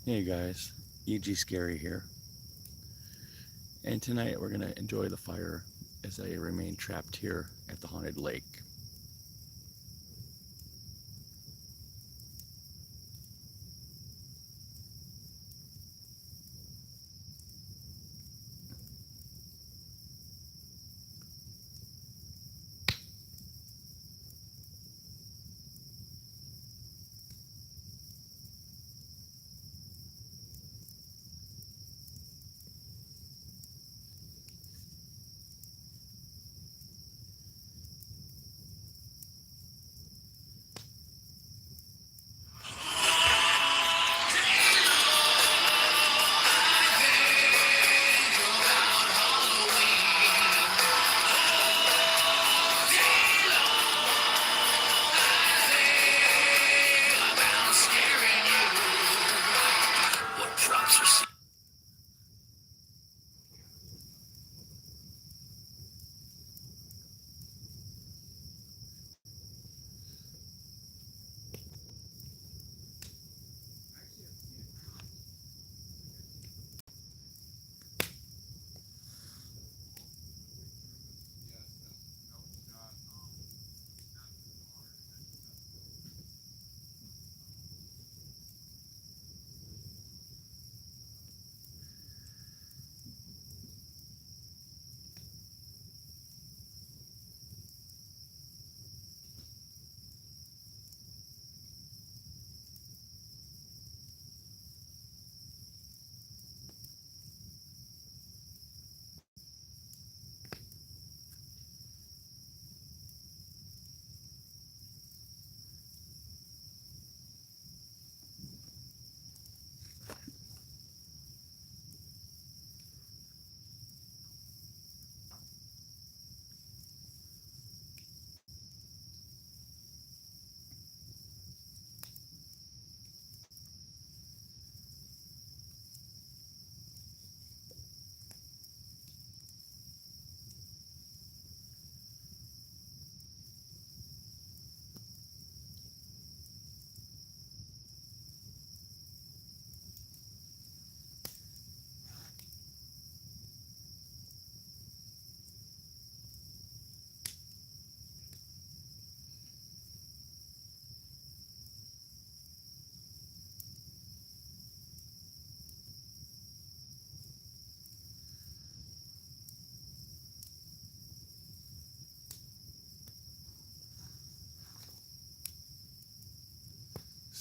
Hey guys, EG Scary here, and tonight we're gonna enjoy the fire as I remain trapped here at the haunted lake.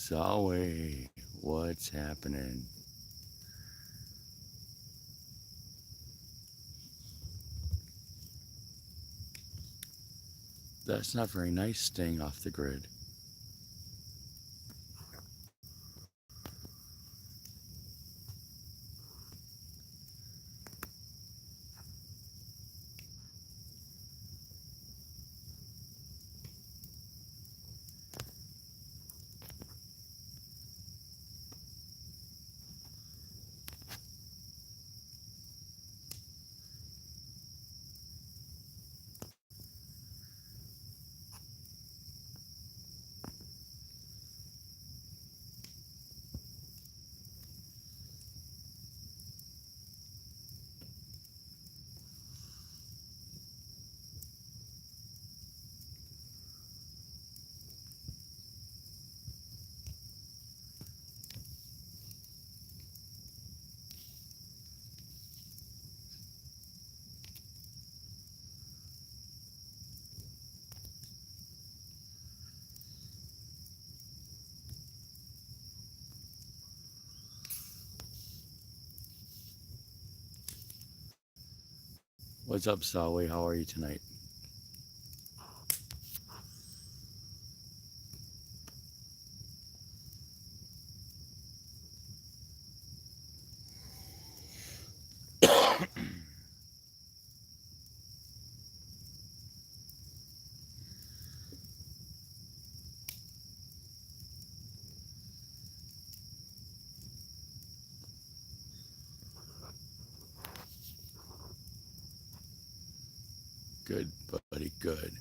Salwe, what's happening? That's not very nice staying off the grid. What's up, Salwe? How are you tonight? Good, buddy, good.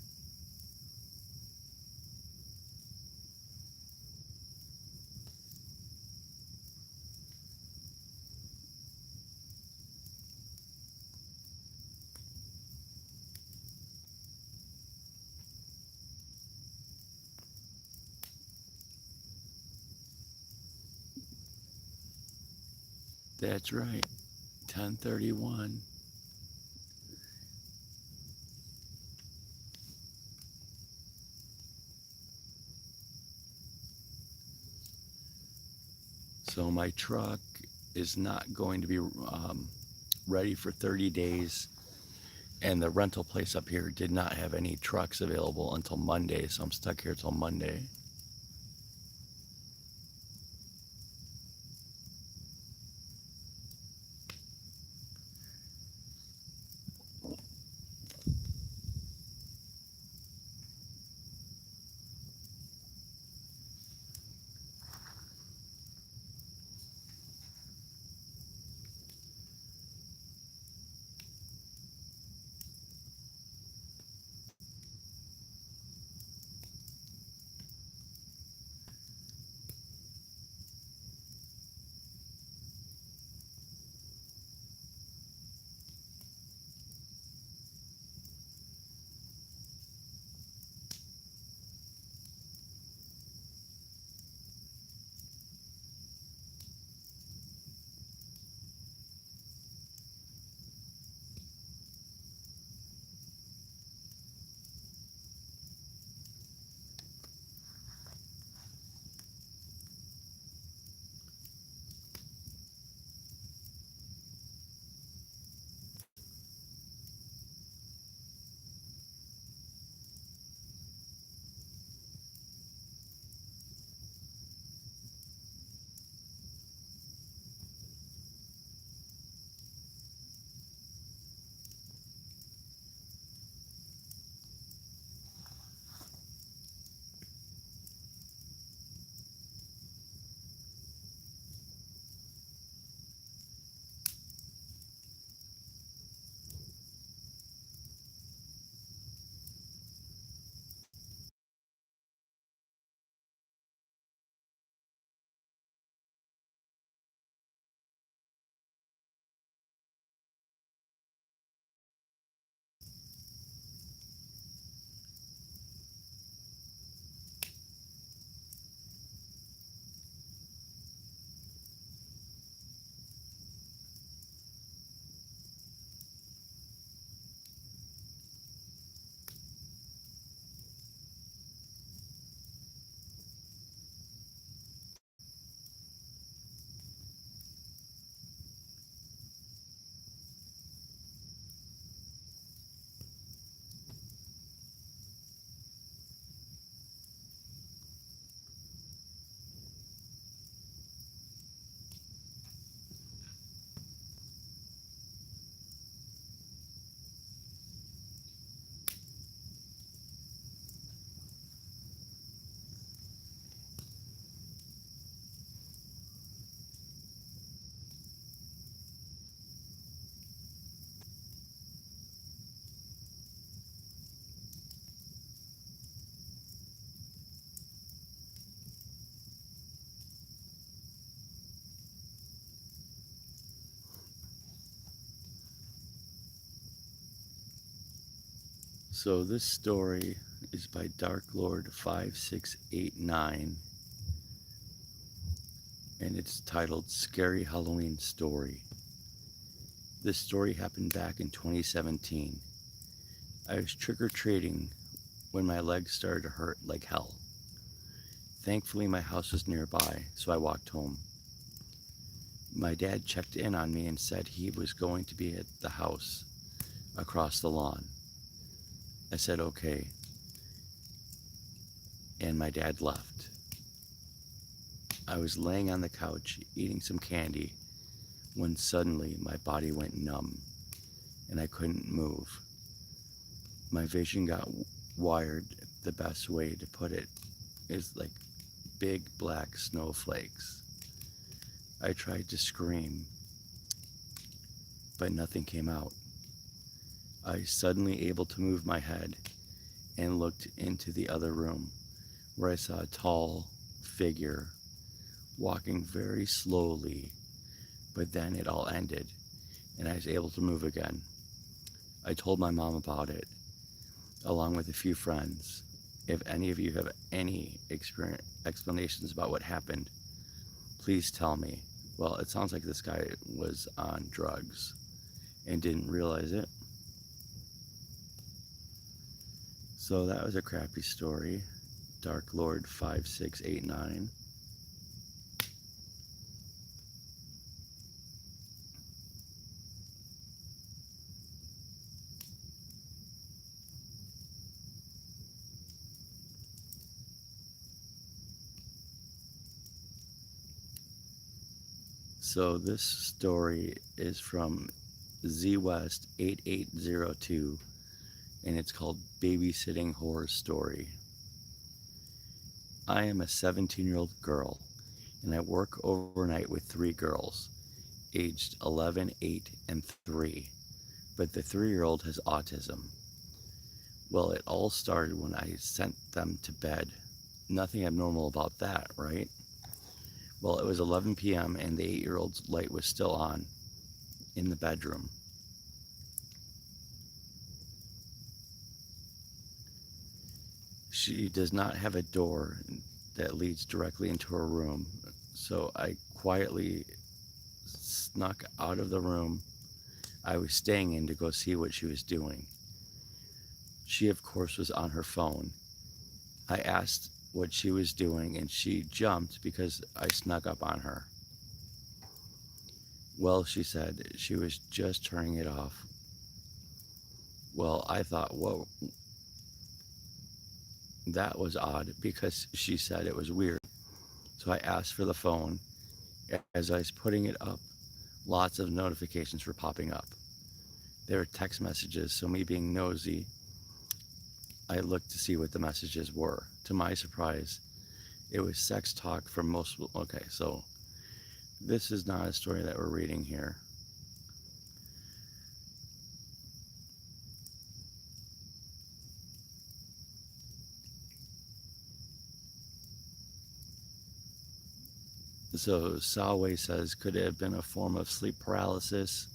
That's right. 10:31. So my truck is not going to be ready for 30 days. And the rental place up here did not have any trucks available until Monday. So I'm stuck here till Monday. So this story is by Dark Lord 5689, and it's titled Scary Halloween Story. This story happened back in 2017. I was trick-or-treating when my legs started to hurt like hell. Thankfully, my house was nearby, so I walked home. My dad checked in on me and said he was going to be at the house across the lawn. I said okay, and my dad left. I was laying on the couch eating some candy when suddenly my body went numb and I couldn't move. My vision got wired. The best way to put it is like big black snowflakes. I tried to scream, but nothing came out. I was suddenly able to move my head and looked into the other room where I saw a tall figure walking very slowly, but then it all ended and I was able to move again. I told my mom about it, along with a few friends. If any of you have any explanations about what happened, please tell me. Well, it sounds like this guy was on drugs and didn't realize it. So that was a crappy story. Dark Lord 5689. So this story is from Z West 8802, and it's called Babysitting Horror Story. I am a 17-year-old girl, and I work overnight with three girls, aged 11, 8, and 3. But the 3-year-old has autism. Well, it all started when I sent them to bed. Nothing abnormal about that, right? Well, it was 11 p.m., and the 8-year-old's light was still on in the bedroom. She does not have a door that leads directly into her room, so I quietly snuck out of the room I was staying in to go see what she was doing. She, of course, was on her phone. I asked what she was doing, and she jumped because I snuck up on her. Well, she said she was just turning it off. Well, I thought, whoa, that was odd because she said it was weird. So I asked for the phone. As I was putting it up, lots of notifications were popping up. They were text messages, so me being nosy, I looked to see what the messages were. To my surprise, it was sex talk from most. Okay, so this is not a story that we're reading here. So Salway says, could it have been a form of sleep paralysis?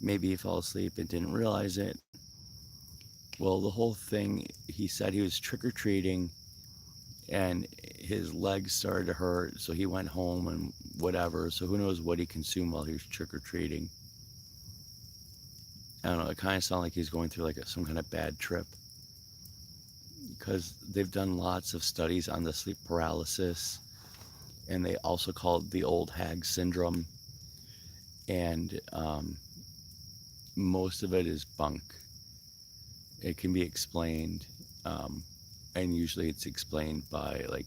Maybe he fell asleep and didn't realize it. Well, the whole thing, he said he was trick-or-treating and his legs started to hurt, so he went home and whatever. So who knows what he consumed while he was trick-or-treating. I don't know, it kind of sounded like he's going through like some kind of bad trip, because they've done lots of studies on the sleep paralysis, and they also call it the old hag syndrome, and most of it is bunk. It can be explained, and usually it's explained by like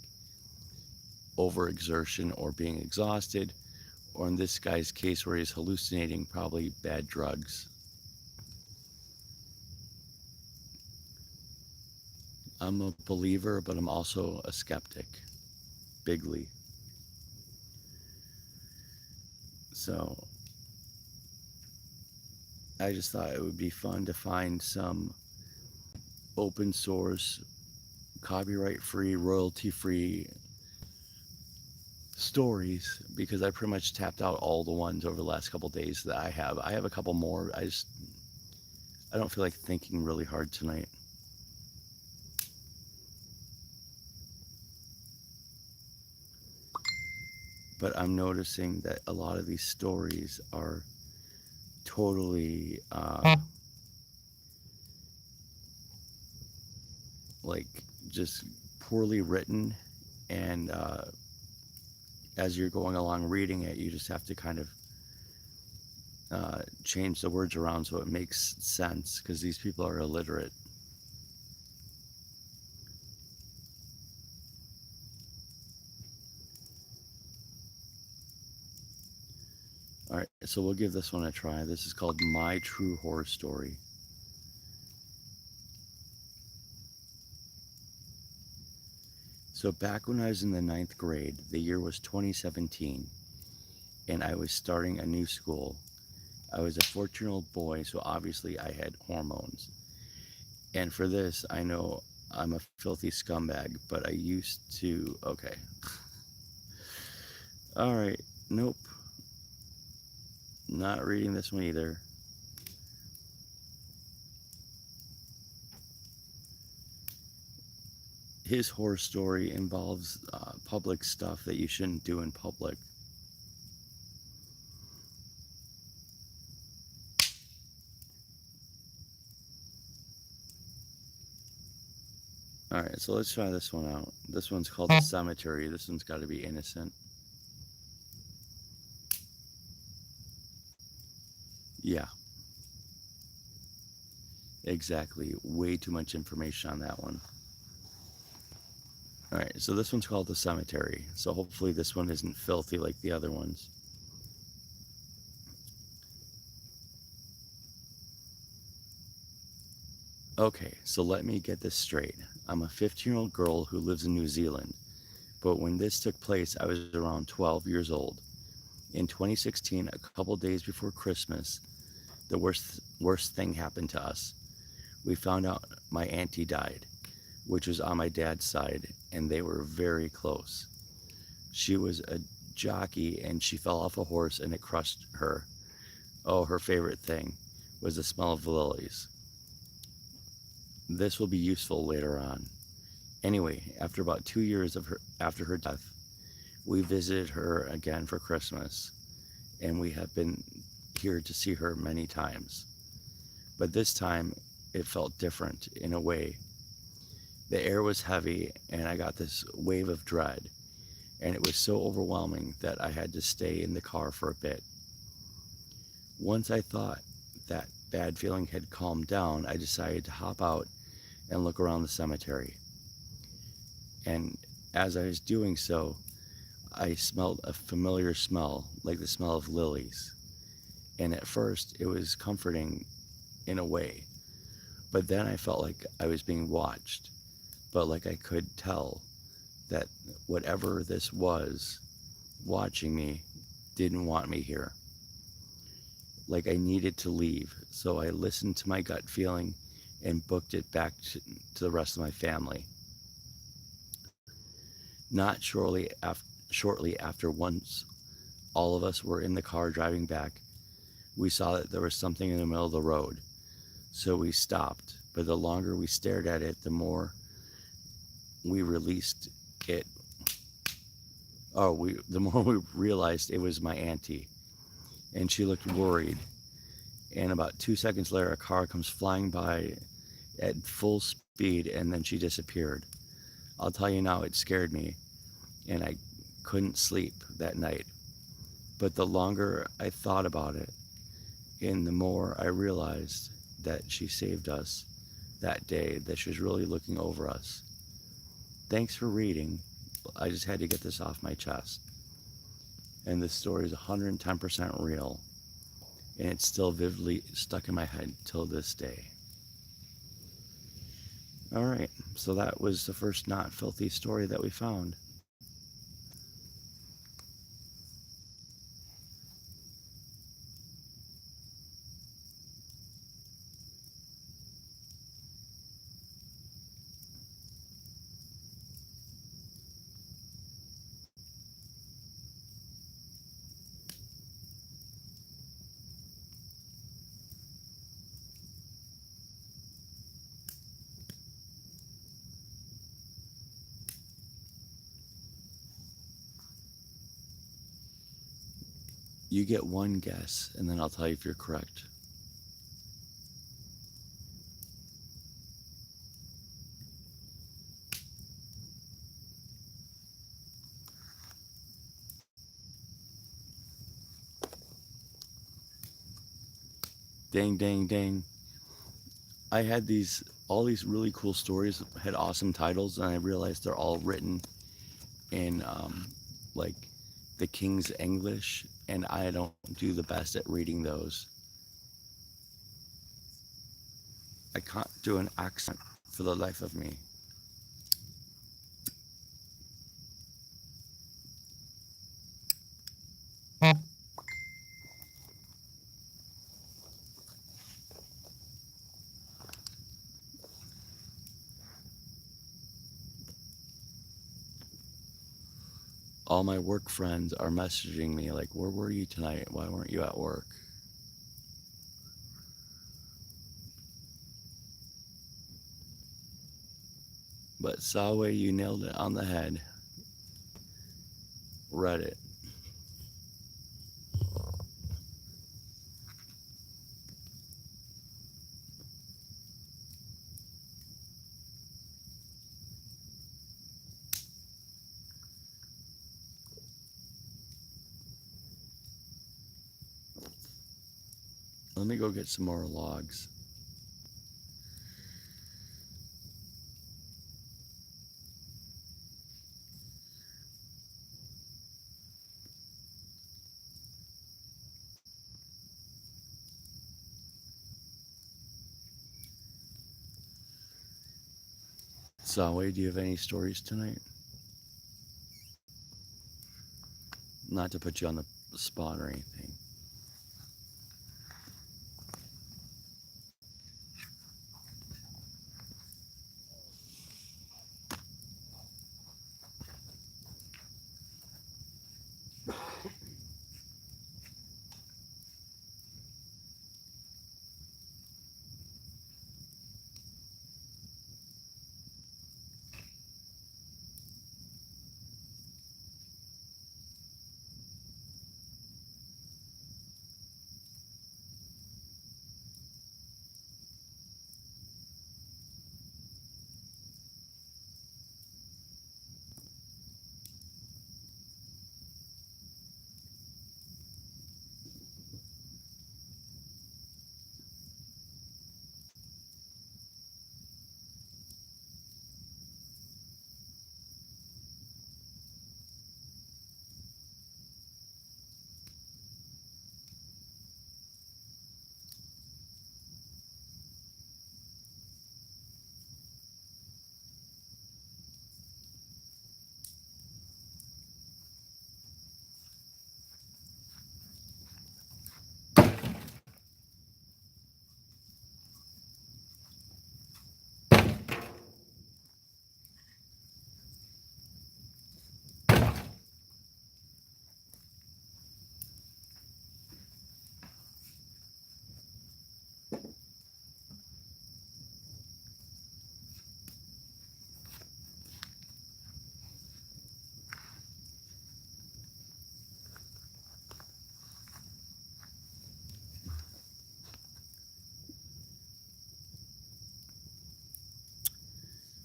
overexertion or being exhausted, or in this guy's case where he's hallucinating, probably bad drugs. I'm a believer, but I'm also a skeptic, bigly. So I just thought it would be fun to find some open source, copyright free, royalty free stories, because I pretty much tapped out all the ones over the last couple days that I have. I have a couple more. I don't feel like thinking really hard tonight. But I'm noticing that a lot of these stories are totally like just poorly written, and as you're going along reading it, you just have to kind of change the words around so it makes sense, because these people are illiterate. All right, so we'll give this one a try. This is called My True Horror Story. So back when I was in the 9th grade, the year was 2017, and I was starting a new school. I was a 14-year-old boy, so obviously I had hormones. And for this, I know I'm a filthy scumbag, but I used to... Okay. All right. Nope. Not reading this one either. His horror story involves public stuff that you shouldn't do in public. All right, so let's try this one out. This one's called The Cemetery. This one's got to be innocent. Yeah, exactly. Way too much information on that one. All right, so this one's called The Cemetery. So hopefully this one isn't filthy like the other ones. Okay, so let me get this straight. I'm a 15-year-old girl who lives in New Zealand, but when this took place, I was around 12 years old. In 2016, a couple days before Christmas, the worst thing happened to us. We found out my auntie died, which was on my dad's side, and they were very close. She was a jockey and she fell off a horse and it crushed her. Oh, her favorite thing was the smell of lilies. This will be useful later on. Anyway, after about 2 years after her death, we visited her again for Christmas, and we have been here to see her many times. But this time, it felt different in a way. The air was heavy, and I got this wave of dread, and it was so overwhelming that I had to stay in the car for a bit. Once I thought that bad feeling had calmed down, I decided to hop out and look around the cemetery. And as I was doing so, I smelled a familiar smell, like the smell of lilies. And at first, it was comforting in a way. But then I felt like I was being watched, but like I could tell that whatever this was watching me didn't want me here. Like I needed to leave. So I listened to my gut feeling and booked it back to the rest of my family. Not shortly after, once all of us were in the car driving back, we saw that there was something in the middle of the road. So we stopped, but the longer we stared at it, the more we released it. The more we realized it was my auntie, and she looked worried. And about 2 seconds later, a car comes flying by at full speed, and then she disappeared. I'll tell you now, it scared me, and I couldn't sleep that night. But the longer I thought about it, and the more I realized that she saved us that day, that she was really looking over us. Thanks for reading. I just had to get this off my chest. And this story is 110% real, and it's still vividly stuck in my head till this day. All right, so that was the first not filthy story that we found. You get one guess, and then I'll tell you if you're correct. Dang, dang, dang. I had all these really cool stories, had awesome titles, and I realized they're all written in like the King's English, and I don't do the best at reading those. I can't do an accent for the life of me. All my work friends are messaging me like, where were you tonight? Why weren't you at work? But Sawe, you nailed it on the head. Reddit. Let me go get some more logs. Zawe, do you have any stories tonight? Not to put you on the spot or anything.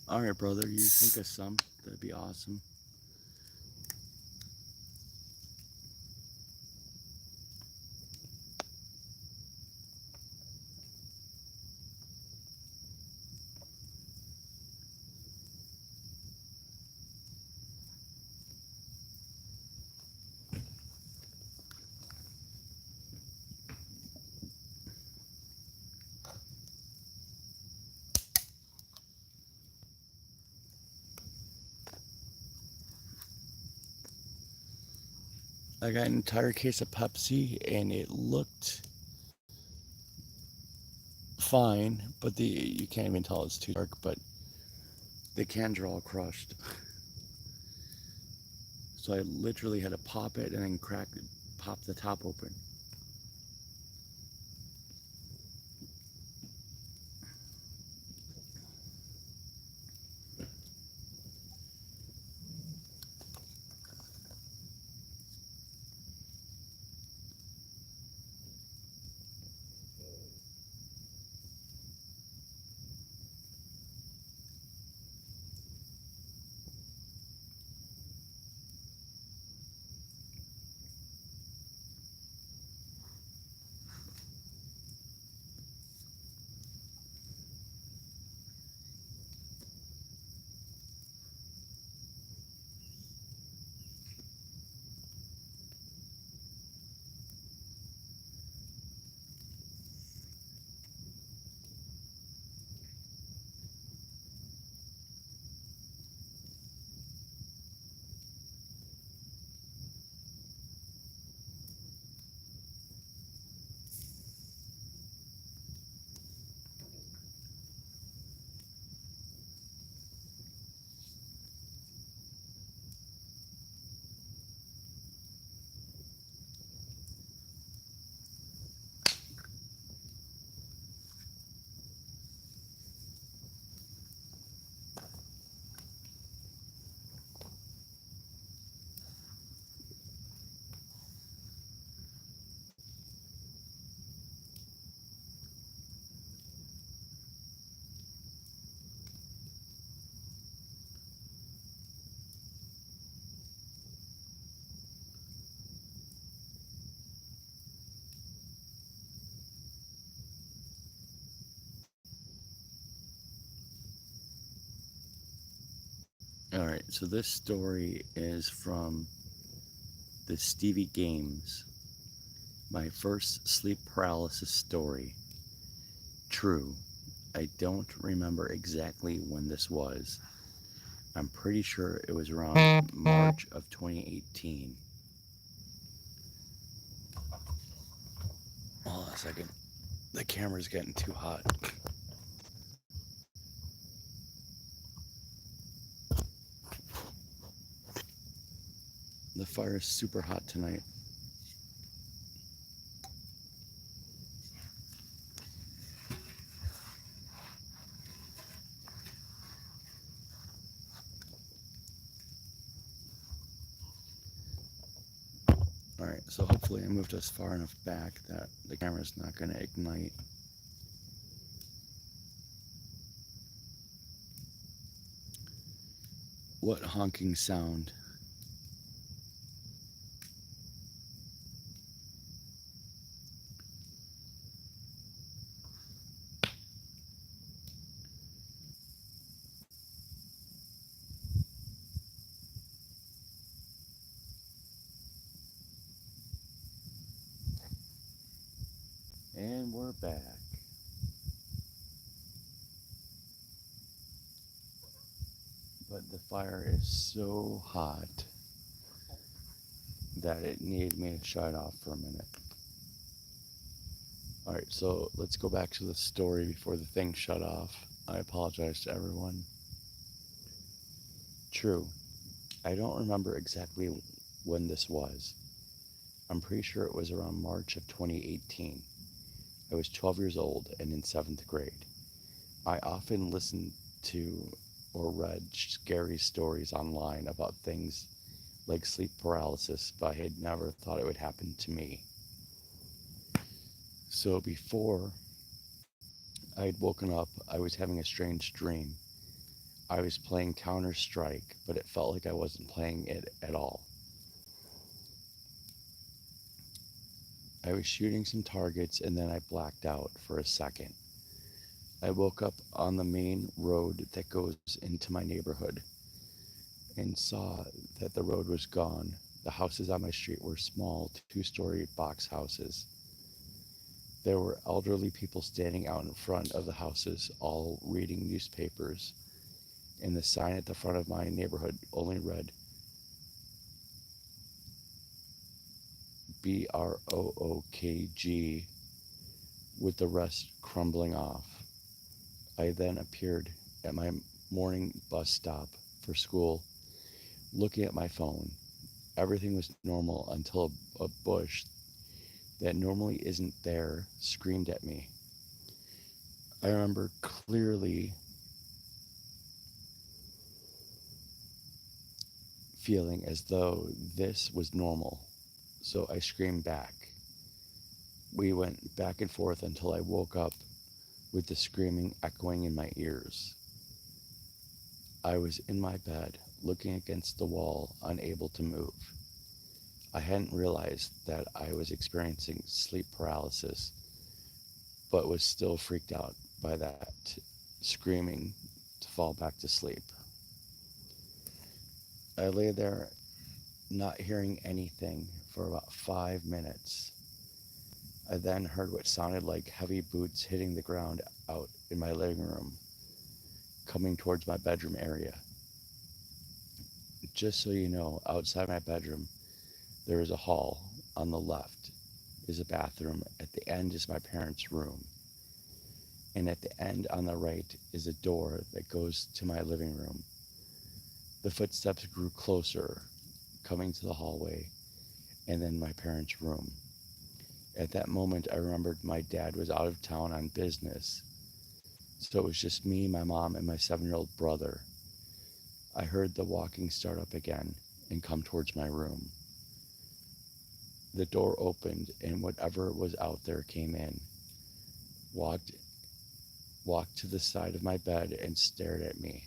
All right, brother, you think of some? That'd be awesome. I got an entire case of Pepsi, and it looked fine, but you can't even tell it's too dark. But the cans are all crushed, so I literally had to pop it and then pop the top open. So this story is from the Stevie Games, my first sleep paralysis story. True, I don't remember exactly when this was. I'm pretty sure it was around March of 2018. Hold on a second. The camera's getting too hot. The fire is super hot tonight. All right, so hopefully I moved us far enough back that the camera's not going to ignite. What honking sound? And we're back. But the fire is so hot that it needed me to shut it off for a minute. All right, so let's go back to the story before the thing shut off. I apologize to everyone. True, I don't remember exactly when this was. I'm pretty sure it was around March of 2018. I was 12 years old and in seventh grade. I often listened to or read scary stories online about things like sleep paralysis, but I had never thought it would happen to me. So before I had woken up, I was having a strange dream. I was playing Counter Strike, but it felt like I wasn't playing it at all. I was shooting some targets and then I blacked out for a second. I woke up on the main road that goes into my neighborhood and saw that the road was gone. The houses on my street were small, two-story box houses. There were elderly people standing out in front of the houses, all reading newspapers, and the sign at the front of my neighborhood only read BROOKG, with the rest crumbling off. I then appeared at my morning bus stop for school, looking at my phone. Everything was normal until a bush that normally isn't there screamed at me. I remember clearly feeling as though this was normal, so I screamed back. We went back and forth until I woke up with the screaming echoing in my ears. I was in my bed, looking against the wall, unable to move. I hadn't realized that I was experiencing sleep paralysis, but was still freaked out by that screaming to fall back to sleep. I lay there not hearing anything for about 5 minutes. I then heard what sounded like heavy boots hitting the ground out in my living room, coming towards my bedroom area. Just so you know, outside my bedroom, there is a hall. On the left is a bathroom. At the end is my parents' room. And at the end on the right is a door that goes to my living room. The footsteps grew closer, coming to the hallway, and then my parents' room. At that moment, I remembered my dad was out of town on business, so it was just me, my mom, and my 7-year-old brother. I heard the walking start up again and come towards my room. The door opened, and whatever was out there came in, walked, walked to the side of my bed, and stared at me.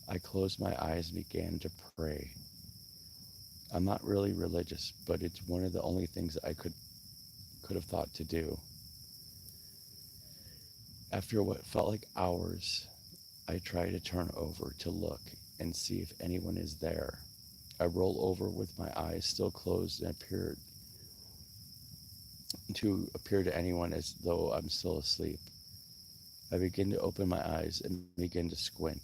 I closed my eyes and began to pray. I'm not really religious, but it's one of the only things I could have thought to do. After what felt like hours, I tried to turn over to look, and see if anyone is there. I roll over with my eyes still closed and appear to anyone as though I'm still asleep. I begin to open my eyes and begin to squint.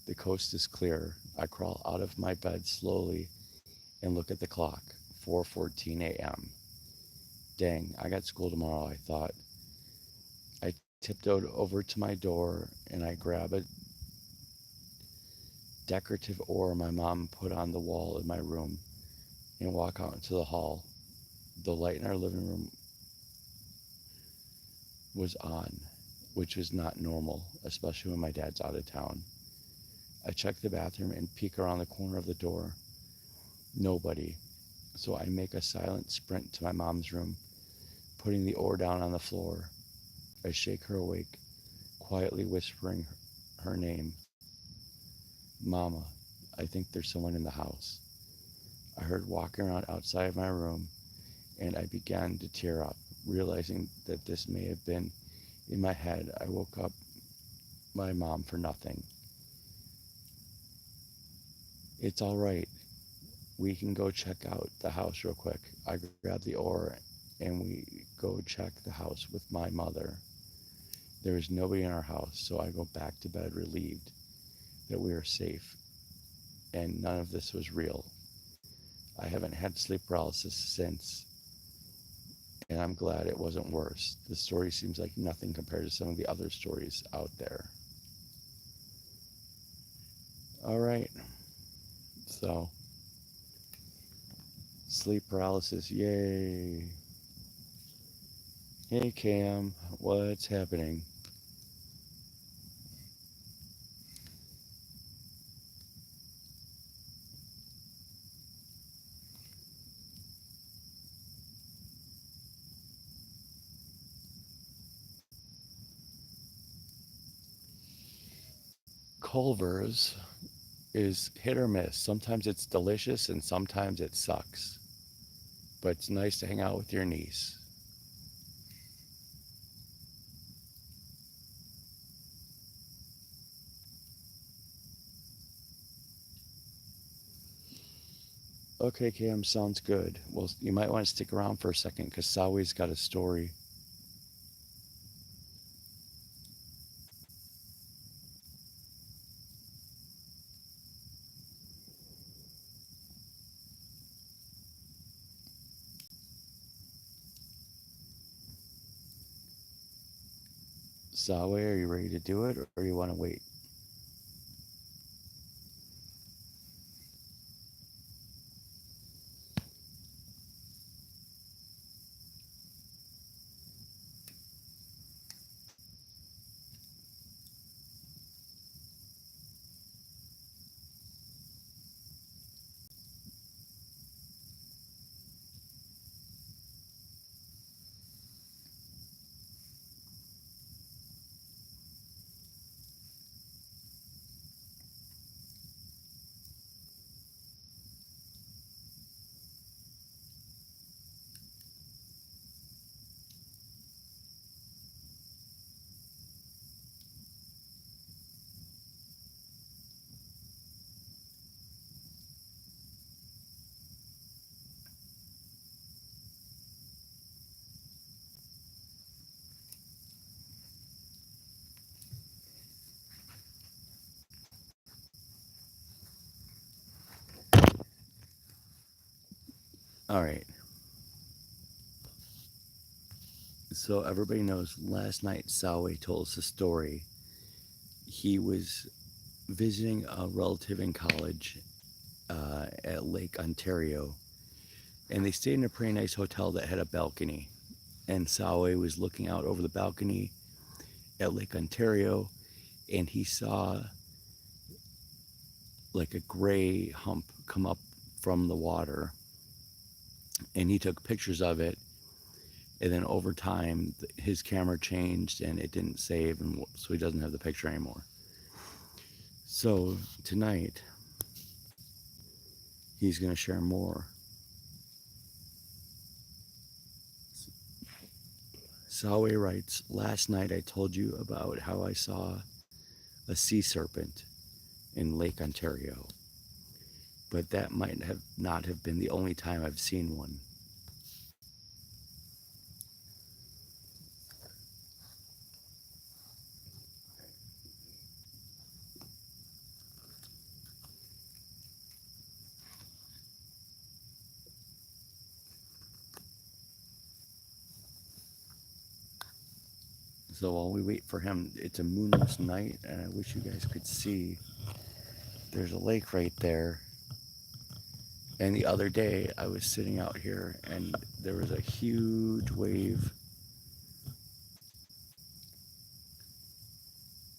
The coast is clear. I crawl out of my bed slowly and look at the clock. 4:14 a.m. Dang, I got school tomorrow, I thought. I tiptoed over to my door and I grab a decorative oar my mom put on the wall in my room and walk out into the hall. The light in our living room was on, which was not normal, especially when my dad's out of town. I check the bathroom and peek around the corner of the door. Nobody. So I make a silent sprint to my mom's room, putting the oar down on the floor. I shake her awake, quietly whispering her name. Mama, I think there's someone in the house. I heard walking around outside of my room, and I began to tear up, realizing that this may have been in my head. I woke up my mom for nothing. It's all right. We can go check out the house real quick. I grab the oar and we go check the house with my mother. There is nobody in our house, so I go back to bed relieved that we are safe and none of this was real. I haven't had sleep paralysis since, and I'm glad it wasn't worse. The story seems like nothing compared to some of the other stories out there. All right, so sleep paralysis, yay. Hey Cam, what's happening? Culver's is hit or miss. Sometimes it's delicious and sometimes it sucks. But it's nice to hang out with your niece. Okay, Cam, sounds good. Well, you might want to stick around for a second because Sawi's got a story. Sawi, are you ready to do it or you want to wait? All right. So everybody knows last night Sawi told us a story. He was visiting a relative in college at Lake Ontario, and they stayed in a pretty nice hotel that had a balcony. And Sawi was looking out over the balcony at Lake Ontario, and he saw like a gray hump come up from the water, and he took pictures of it. And then over time, his camera changed and it didn't save, and so he doesn't have the picture anymore. So tonight, he's going to share more. Sawe writes, last night I told you about how I saw a sea serpent. in Lake Ontario, but that might have not have been the only time I've seen one. So while we wait for him, it's a moonless night, and I wish you guys could see. There's a lake right there. And the other day, I was sitting out here, and there was a huge wave,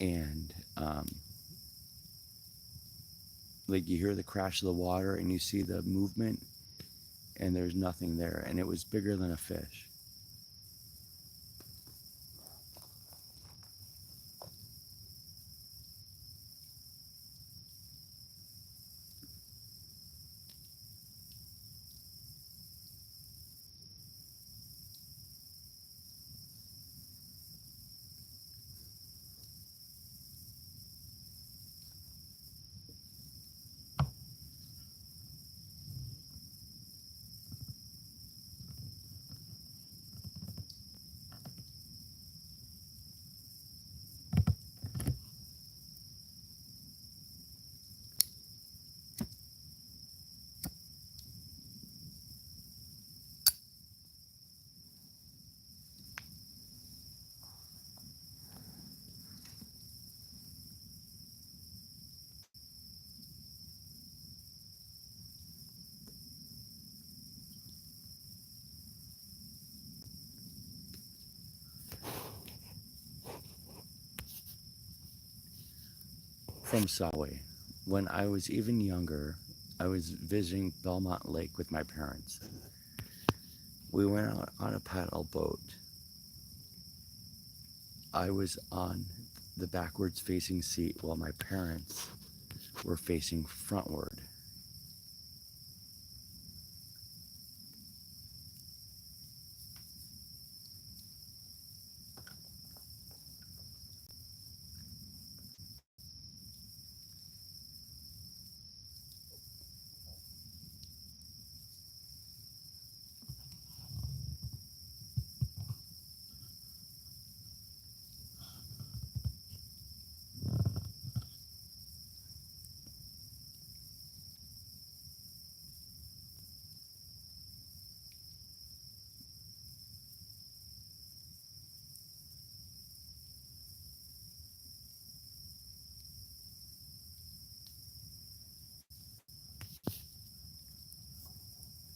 and like you hear the crash of the water, and you see the movement, and there's nothing there, and it was bigger than a fish. From Sawe. When I was even younger, I was visiting Belmont Lake with my parents. We went out on a paddle boat. I was on the backwards facing seat while my parents were facing frontward.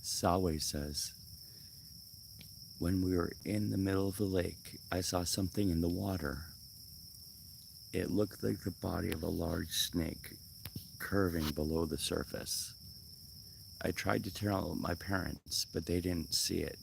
Sawe says, when we were in the middle of the lake, I saw something in the water. It looked like the body of a large snake curving below the surface. I tried to tell my parents, but they didn't see it.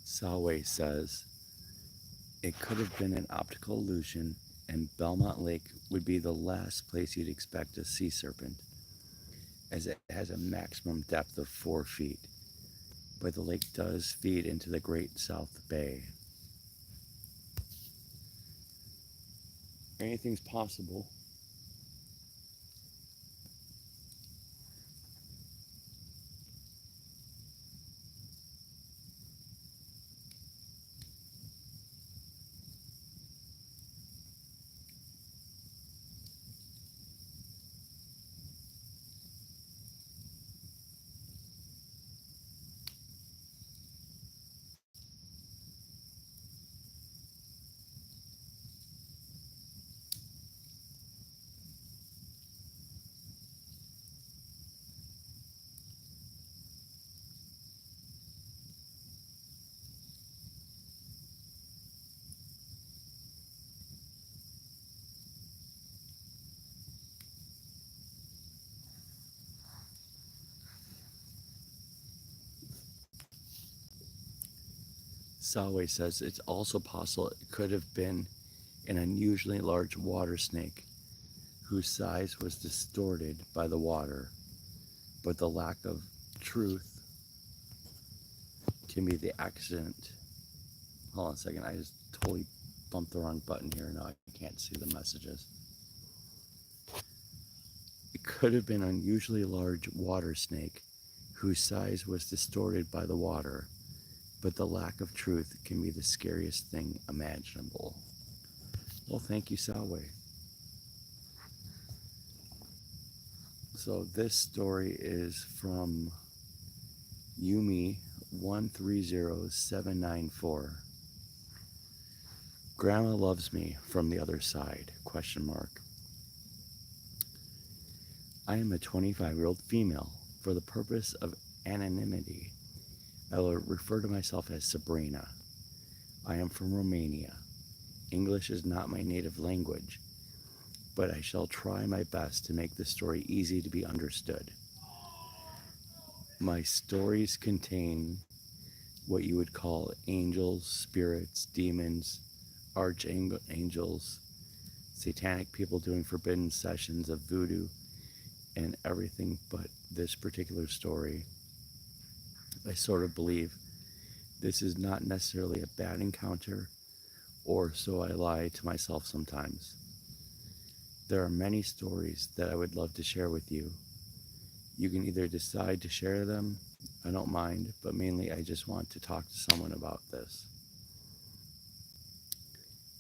Sawe says, It could have been an optical illusion, and Belmont Lake would be the last place you'd expect a sea serpent, as it has a maximum depth of 4 feet. But the lake does feed into the Great South Bay. Anything's possible. Salway says it's also possible it could have been an unusually large water snake whose size was distorted by the water, but the lack of truth can be the accident. Hold on a second, I just totally bumped the wrong button here. Now I can't see the messages. It could have been an unusually large water snake whose size was distorted by the water, but the lack of truth can be the scariest thing imaginable. Well, thank you, Salway. So this story is from Yumi 130794. Grandma loves me from the other side, question mark. I am a 25-year-old female. For the purpose of anonymity, I will refer to myself as Sabrina. I am from Romania. English is not my native language, but I shall try my best to make the story easy to be understood. My stories contain what you would call angels, spirits, demons, archangels, satanic people doing forbidden sessions of voodoo, and everything but this particular story. I sort of believe this is not necessarily a bad encounter, or so I lie to myself sometimes. There are many stories that I would love to share with you. You can either decide to share them, I don't mind, but mainly I just want to talk to someone about this.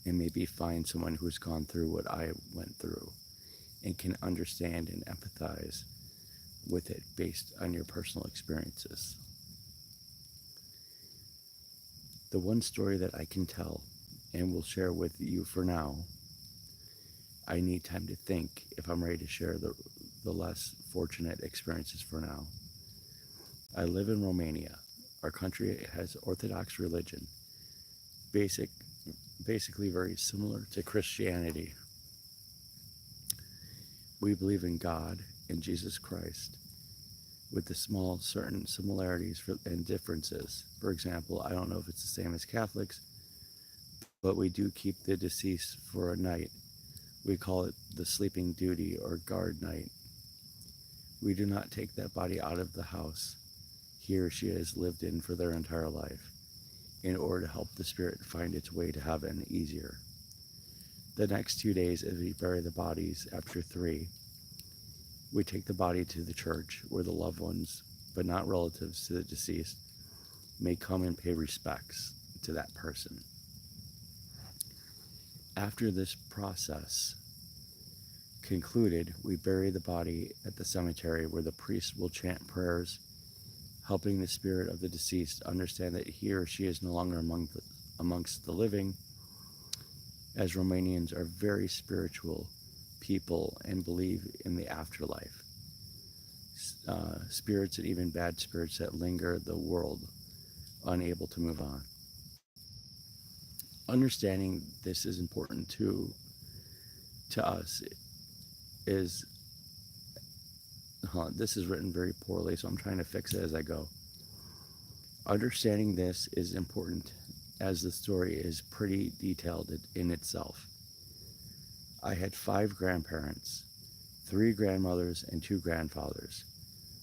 And maybe find someone who's gone through what I went through and can understand and empathize with it based on your personal experiences. The one story that I can tell and will share with you for now, I need time to think if I'm ready to share the less fortunate experiences for now. I live in Romania. Our country has Orthodox religion, basically very similar to Christianity. We believe in God and Jesus Christ, with the small certain similarities and differences. For example, I don't know if it's the same as Catholics, but we do keep the deceased for a night. We call it the sleeping duty or guard night. We do not take that body out of the house he or she has lived in for their entire life in order to help the spirit find its way to heaven easier. The next 2 days, as we bury the bodies after 3, we take the body to the church where the loved ones, but not relatives to the deceased, may come and pay respects to that person. After this process concluded, we bury the body at the cemetery where the priest will chant prayers, helping the spirit of the deceased understand that he or she is no longer amongst the living, as Romanians are very spiritual people and believe in the afterlife. Spirits and even bad spirits that linger the world, unable to move on. Understanding this is important to us is, this is written very poorly, so I'm trying to fix it as I go. Understanding this is important as the story is pretty detailed in itself. I had 5 grandparents, 3 grandmothers, and 2 grandfathers.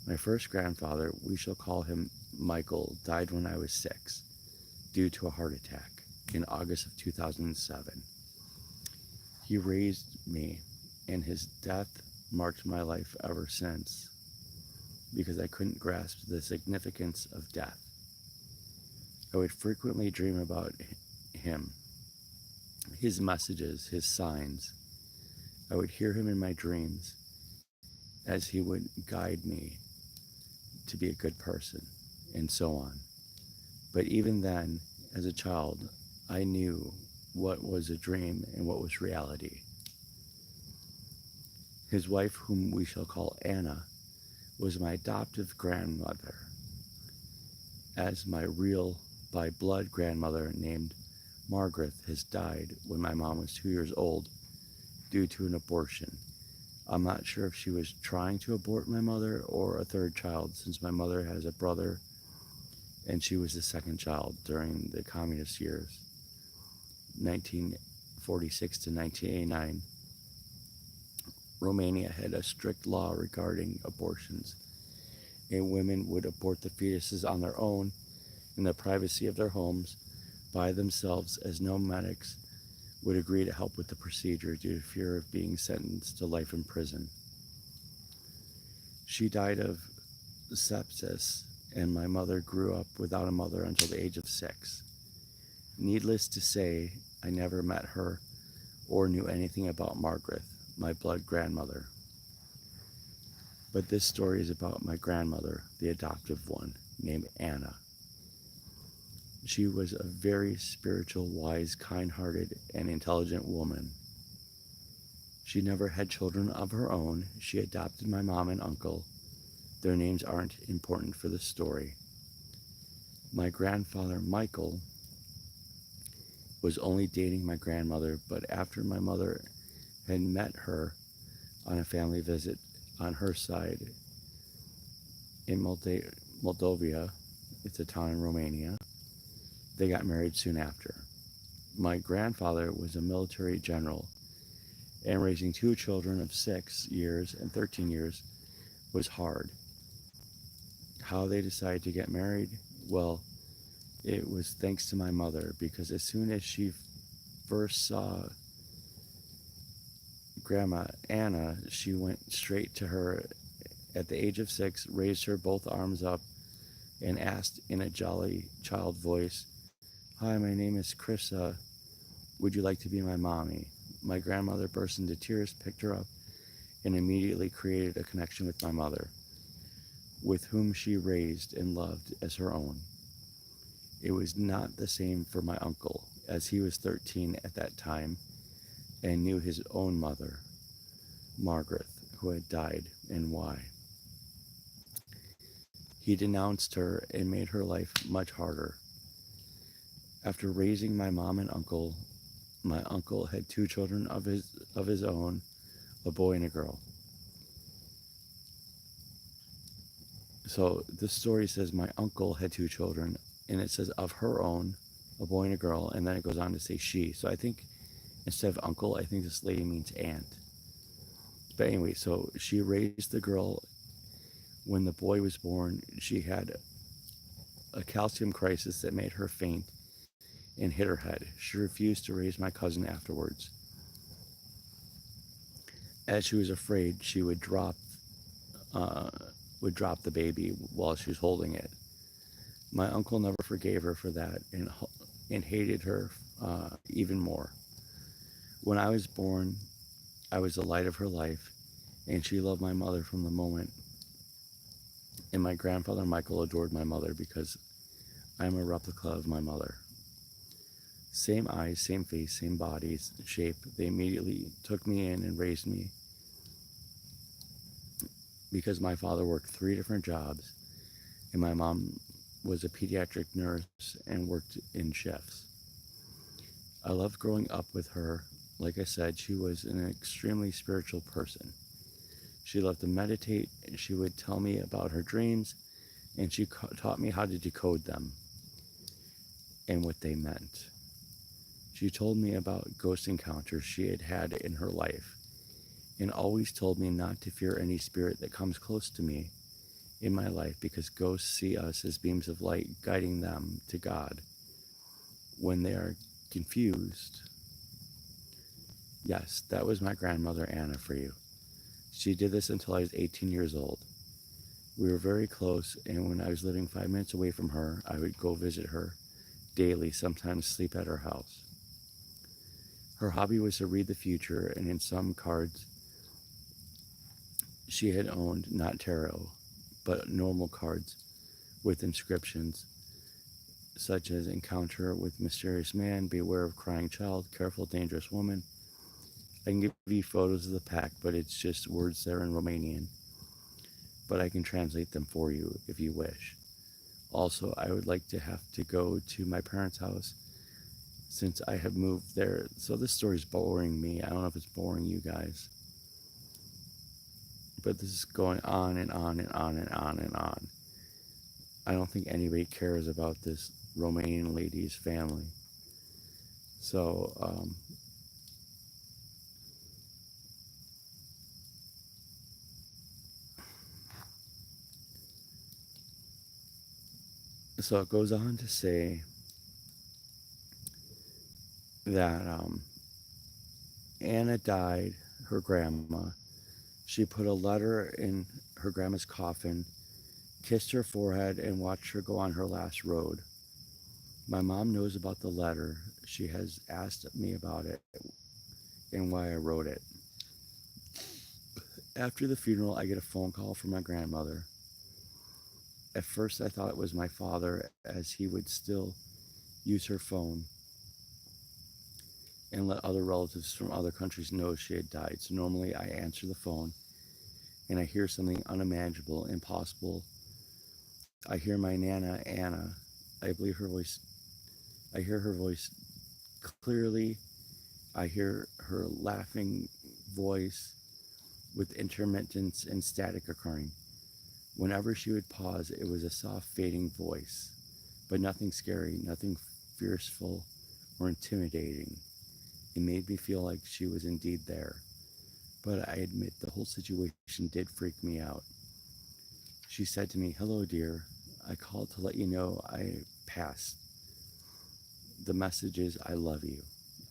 My first grandfather, we shall call him Michael, died when I was 6 due to a heart attack in August of 2007. He raised me, and his death marked my life ever since because I couldn't grasp the significance of death. I would frequently dream about him, his messages, his signs. I would hear him in my dreams as he would guide me to be a good person, and so on. But even then, as a child, I knew what was a dream and what was reality. His wife, whom we shall call Anna, was my adoptive grandmother, as my real by blood grandmother named Margaret has died when my mom was 2 years old due to an abortion. I'm not sure if she was trying to abort my mother or a third child, since my mother has a brother and she was the second child during the communist years, 1946 to 1989. Romania had a strict law regarding abortions, and women would abort the fetuses on their own in the privacy of their homes by themselves, as no medics would agree to help with the procedure due to fear of being sentenced to life in prison. She died of sepsis, and my mother grew up without a mother until the age of 6. Needless to say, I never met her or knew anything about Margaret, my blood grandmother. But this story is about my grandmother, the adoptive one, named Anna. She was a very spiritual, wise, kind-hearted, and intelligent woman. She never had children of her own. She adopted my mom and uncle. Their names aren't important for the story. My grandfather, Michael, was only dating my grandmother, but after my mother had met her on a family visit on her side in Moldova, it's a town in Romania, they got married soon after. My grandfather was a military general, and raising 2 children of 6 years and 13 years was hard. How they decided to get married? Well, it was thanks to my mother, because as soon as she first saw Grandma Anna, she went straight to her at the age of 6, raised her both arms up, and asked in a jolly child voice, "Hi, my name is Krissa. Would you like to be my mommy?" My grandmother burst into tears, picked her up, and immediately created a connection with my mother, with whom she raised and loved as her own. It was not the same for my uncle, as he was 13 at that time and knew his own mother, Margaret, who had died, and why. He denounced her and made her life much harder. After raising my mom and uncle, my uncle had 2 children of his own, a boy and a girl. So this story says my uncle had 2 children, and it says of her own, a boy and a girl, and then it goes on to say she. So I think instead of uncle, I think this lady means aunt. But anyway, so she raised the girl. When the boy was born, she had a calcium crisis that made her faint and hit her head. She refused to raise my cousin afterwards. As she was afraid, she would drop the baby while she was holding it. My uncle never forgave her for that and hated her even more. When I was born, I was the light of her life, and she loved my mother from the moment. And my grandfather Michael adored my mother because I am a replica of my mother. Same eyes, same face, same body, shape. They immediately took me in and raised me because my father worked 3 different jobs, and my mom was a pediatric nurse and worked in shifts. I loved growing up with her. Like I said, she was an extremely spiritual person. She loved to meditate, and she would tell me about her dreams, and she taught me how to decode them. and what they meant. She told me about ghost encounters she had had in her life and always told me not to fear any spirit that comes close to me in my life because ghosts see us as beams of light guiding them to God when they are confused. Yes, that was my grandmother Anna for you. She did this until I was 18 years old. We were very close, and when I was living 5 minutes away from her, I would go visit her daily, sometimes sleep at her house. Her hobby was to read the future, and in some cards she had owned not tarot, but normal cards with inscriptions such as encounter with mysterious man, beware of crying child, careful dangerous woman. I can give you photos of the pack, but it's just words there in Romanian. But I can translate them for you if you wish. Also, I would like to have to go to my parents' house since I have moved there. So this story is boring me. I don't know if it's boring you guys. But this is going on and on and on and on and on. I don't think anybody cares about this Romanian lady's family. So, so it goes on to say that Anna died, her grandma. She put a letter in her grandma's coffin, kissed her forehead, and watched her go on her last road. My mom knows about the letter. She has asked me about it and why I wrote it. After the funeral, I get a phone call from my grandmother. At first, I thought it was my father, as he would still use her phone and let other relatives from other countries know she had died. So normally I answer the phone and I hear something unimaginable, impossible. I hear my Nana, Anna. I believe her voice. I hear her voice clearly. I hear her laughing voice with intermittence and static occurring. Whenever she would pause, it was a soft, fading voice, but nothing scary, nothing fearful or intimidating. It made me feel like she was indeed there. But I admit the whole situation did freak me out. She said to me, "Hello, dear. I called to let you know I passed. The message is, I love you."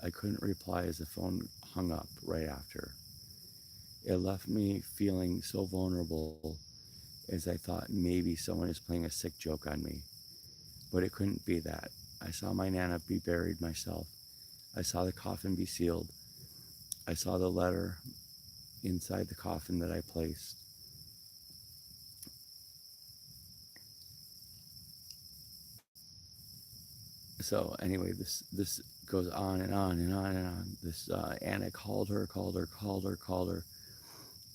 I couldn't reply as the phone hung up right after. It left me feeling so vulnerable as I thought maybe someone is playing a sick joke on me. But it couldn't be that. I saw my Nana be buried myself. I saw the coffin be sealed. I saw the letter inside the coffin that I placed. So anyway, this goes on and on and on and on. This Anna called her,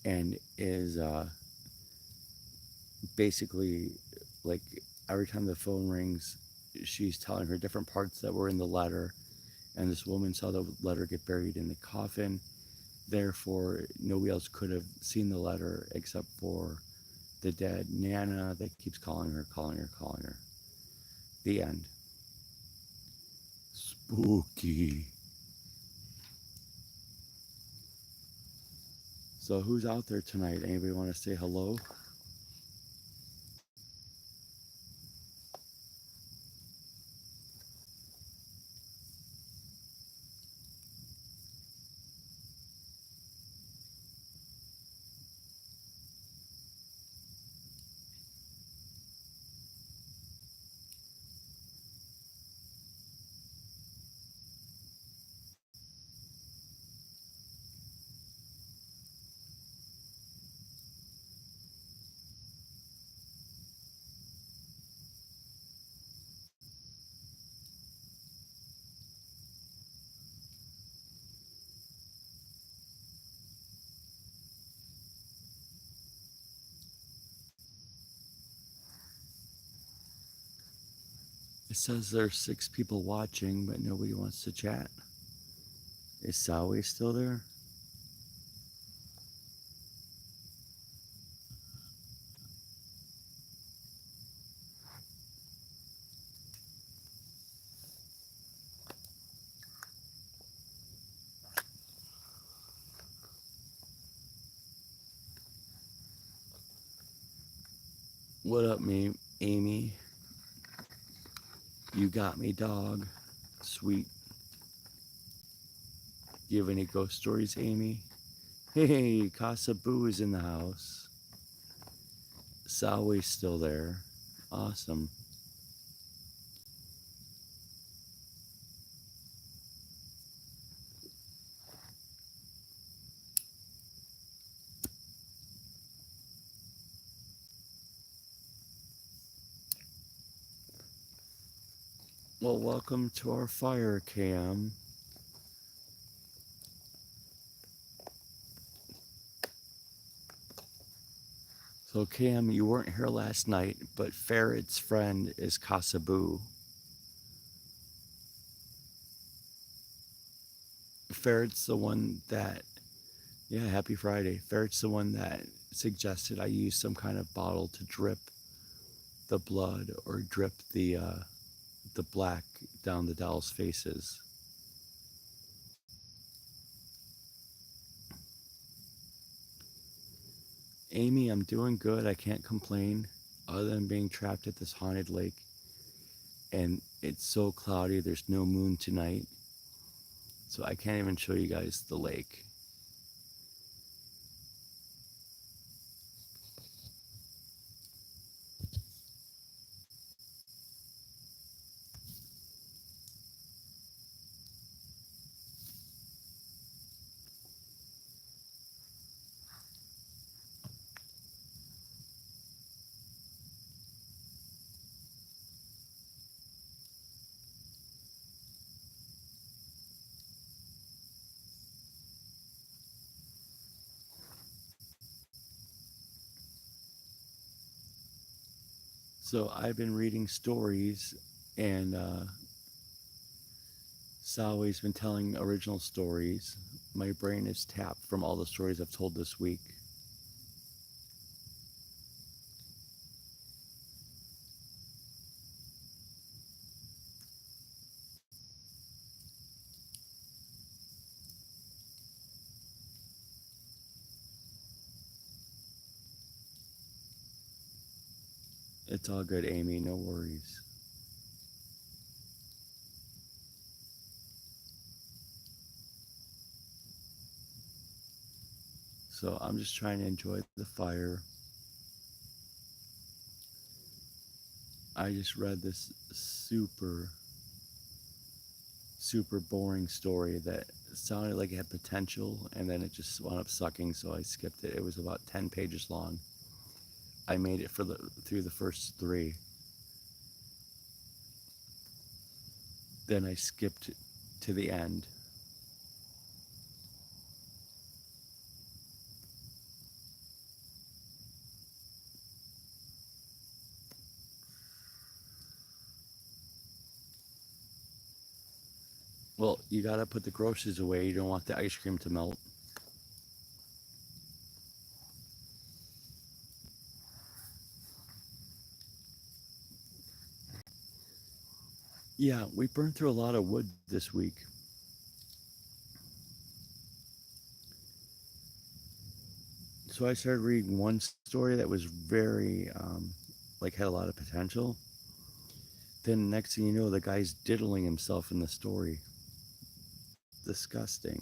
and is basically like every time the phone rings, she's telling her different parts that were in the letter. And this woman saw the letter get buried in the coffin. Therefore, nobody else could have seen the letter except for the dead Nana that keeps calling her, calling her, calling her. The end. Spooky. So who's out there tonight? Anybody want to say hello? It says there's 6 people watching, but nobody wants to chat. Is Sawi still there? What up, me, Amy? You got me, dog. Sweet. Do you have any ghost stories, Amy? Hey, Casa Boo is in the house. Salwe's still there. Awesome. Well, welcome to our fire cam. So, Cam, you weren't here last night, but Ferret's friend is Casa Boo. Ferret's the one that, yeah, happy Friday. Ferret's the one that suggested I use some kind of bottle to drip the blood or drip the black down the dolls' faces. Amy, I'm doing good. I can't complain other than being trapped at this haunted lake. And it's so cloudy, there's no moon tonight. So I can't even show you guys the lake. So I've been reading stories, and Salwe's been telling original stories. My brain is tapped from all the stories I've told this week. It's all good, Amy, no worries. So I'm just trying to enjoy the fire. I just read this super boring story that sounded like it had potential, and then it just wound up sucking, so I skipped it. It was about 10 pages long. I made it through the first 3. Then I skipped to the end. Well, you gotta put the groceries away. You don't want the ice cream to melt. Yeah, we burned through a lot of wood this week. So I started reading one story that was very, like, had a lot of potential. Then next thing you know, the guy's diddling himself in the story. Disgusting.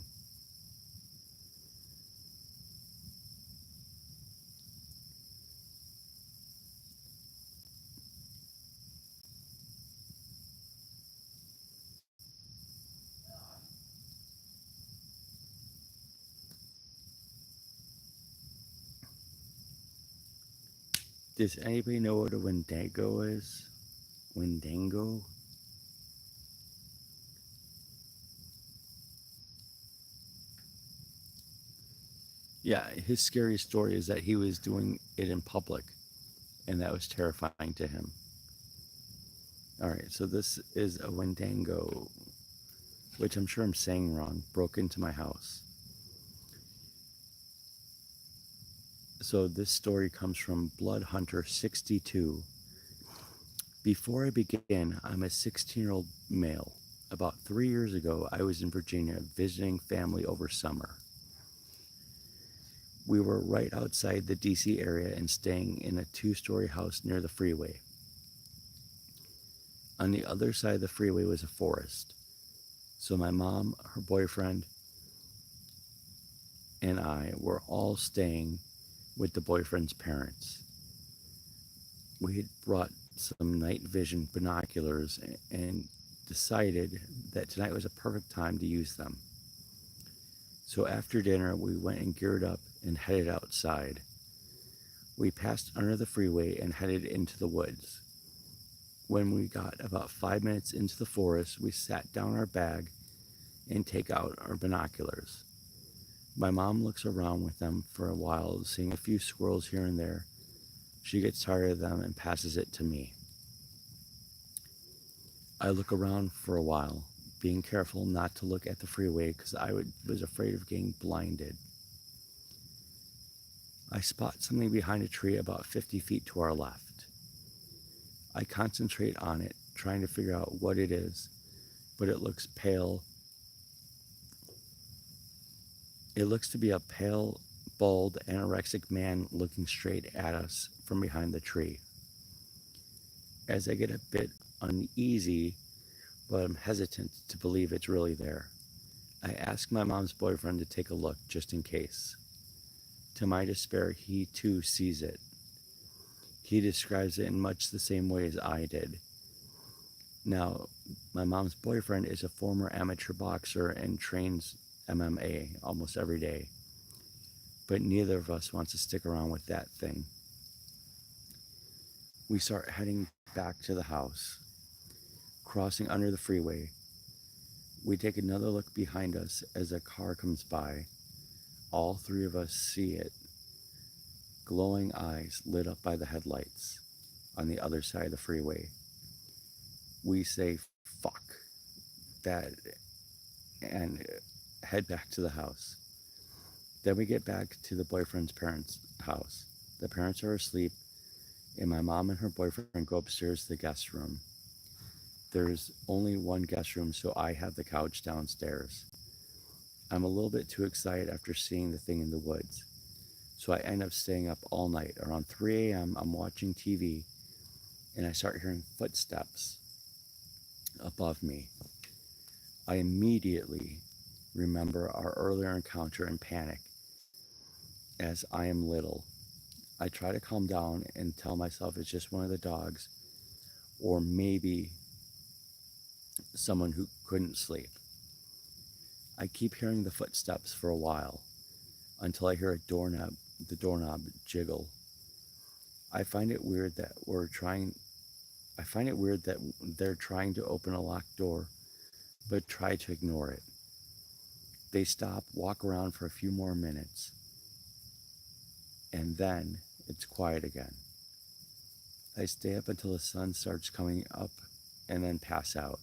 Does anybody know what a Wendigo is? Wendigo? Yeah, his scariest story is that he was doing it in public, and that was terrifying to him. All right, so this is a Wendigo, which I'm sure I'm saying wrong, broke into my house. So this story comes from Blood Hunter 62. Before I begin, I'm a 16-year-old male. About 3 years ago, I was in Virginia visiting family over summer. We were right outside the DC area and staying in a 2-story house near the freeway. On the other side of the freeway was a forest. So my mom, her boyfriend, and I were all staying with the boyfriend's parents. We had brought some night vision binoculars and decided that tonight was a perfect time to use them. So after dinner, we went and geared up and headed outside. We passed under the freeway and headed into the woods. When we got about 5 minutes into the forest, we sat down our bag and take out our binoculars. My mom looks around with them for a while, seeing a few squirrels here and there. She gets tired of them and passes it to me. I look around for a while, being careful not to look at the freeway because was afraid of getting blinded. I spot something behind a tree about 50 feet to our left. I concentrate on it, trying to figure out what it is, but it looks pale. It looks to be a pale, bald, anorexic man looking straight at us from behind the tree. As I get a bit uneasy, but I'm hesitant to believe it's really there, I ask my mom's boyfriend to take a look just in case. To my despair, he too sees it. He describes it in much the same way as I did. Now, my mom's boyfriend is a former amateur boxer and trains MMA almost every day, but neither of us wants to stick around with that thing. We start heading back to the house, crossing under the freeway. We take another look behind us as a car comes by. All three of us see it, glowing eyes lit up by the headlights on the other side of the freeway. We say, fuck that, and head back to the house. Then we get back to the boyfriend's parents' house. The parents are asleep, and my mom and her boyfriend go upstairs to the guest room. There's only one guest room, so I have the couch downstairs. I'm a little bit too excited after seeing the thing in the woods, so I end up staying up all night. Around 3 a.m., I'm watching TV, and I start hearing footsteps above me. I immediately remember our earlier encounter and panic, as I am little. I try to calm down and tell myself it's just one of the dogs, or maybe someone who couldn't sleep. I keep hearing the footsteps for a while until I hear the doorknob jiggle. I find it weird that they're trying to open a locked door, but try to ignore it. They stop, walk around for a few more minutes, and then it's quiet again. I stay up until the sun starts coming up and then pass out.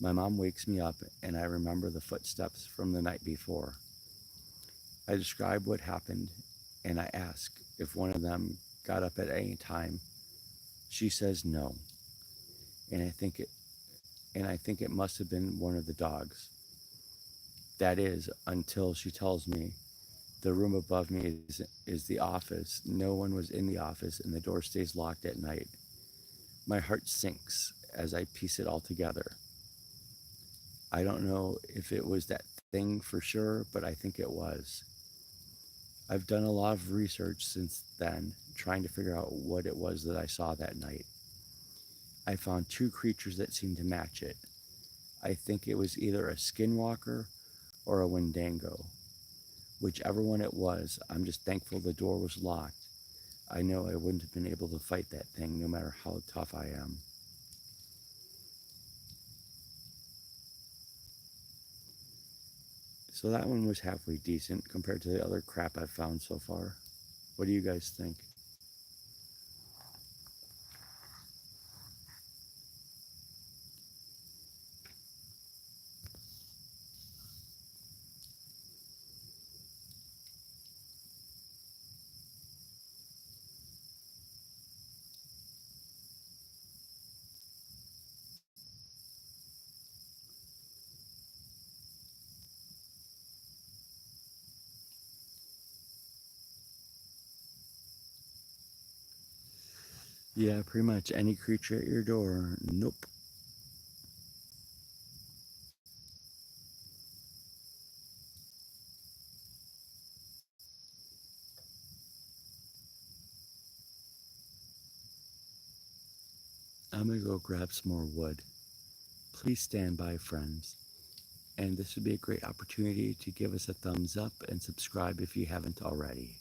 My mom wakes me up and I remember the footsteps from the night before. I describe what happened and I ask if one of them got up at any time. She says no, and I think it must have been one of the dogs. That is, until she tells me the room above me is the office. No one was in the office and the door stays locked at night. My heart sinks as I piece it all together. I don't know if it was that thing for sure, but I think it was. I've done a lot of research since then, trying to figure out what it was that I saw that night. I found two creatures that seemed to match it. I think it was either a skinwalker or a wendigo. Whichever one it was, I'm just thankful the door was locked. I know I wouldn't have been able to fight that thing no matter how tough I am. So that one was halfway decent compared to the other crap I've found so far. What do you guys think? Yeah, pretty much any creature at your door. Nope. I'm gonna go grab some more wood. Please stand by, friends. And this would be a great opportunity to give us a thumbs up and subscribe if you haven't already.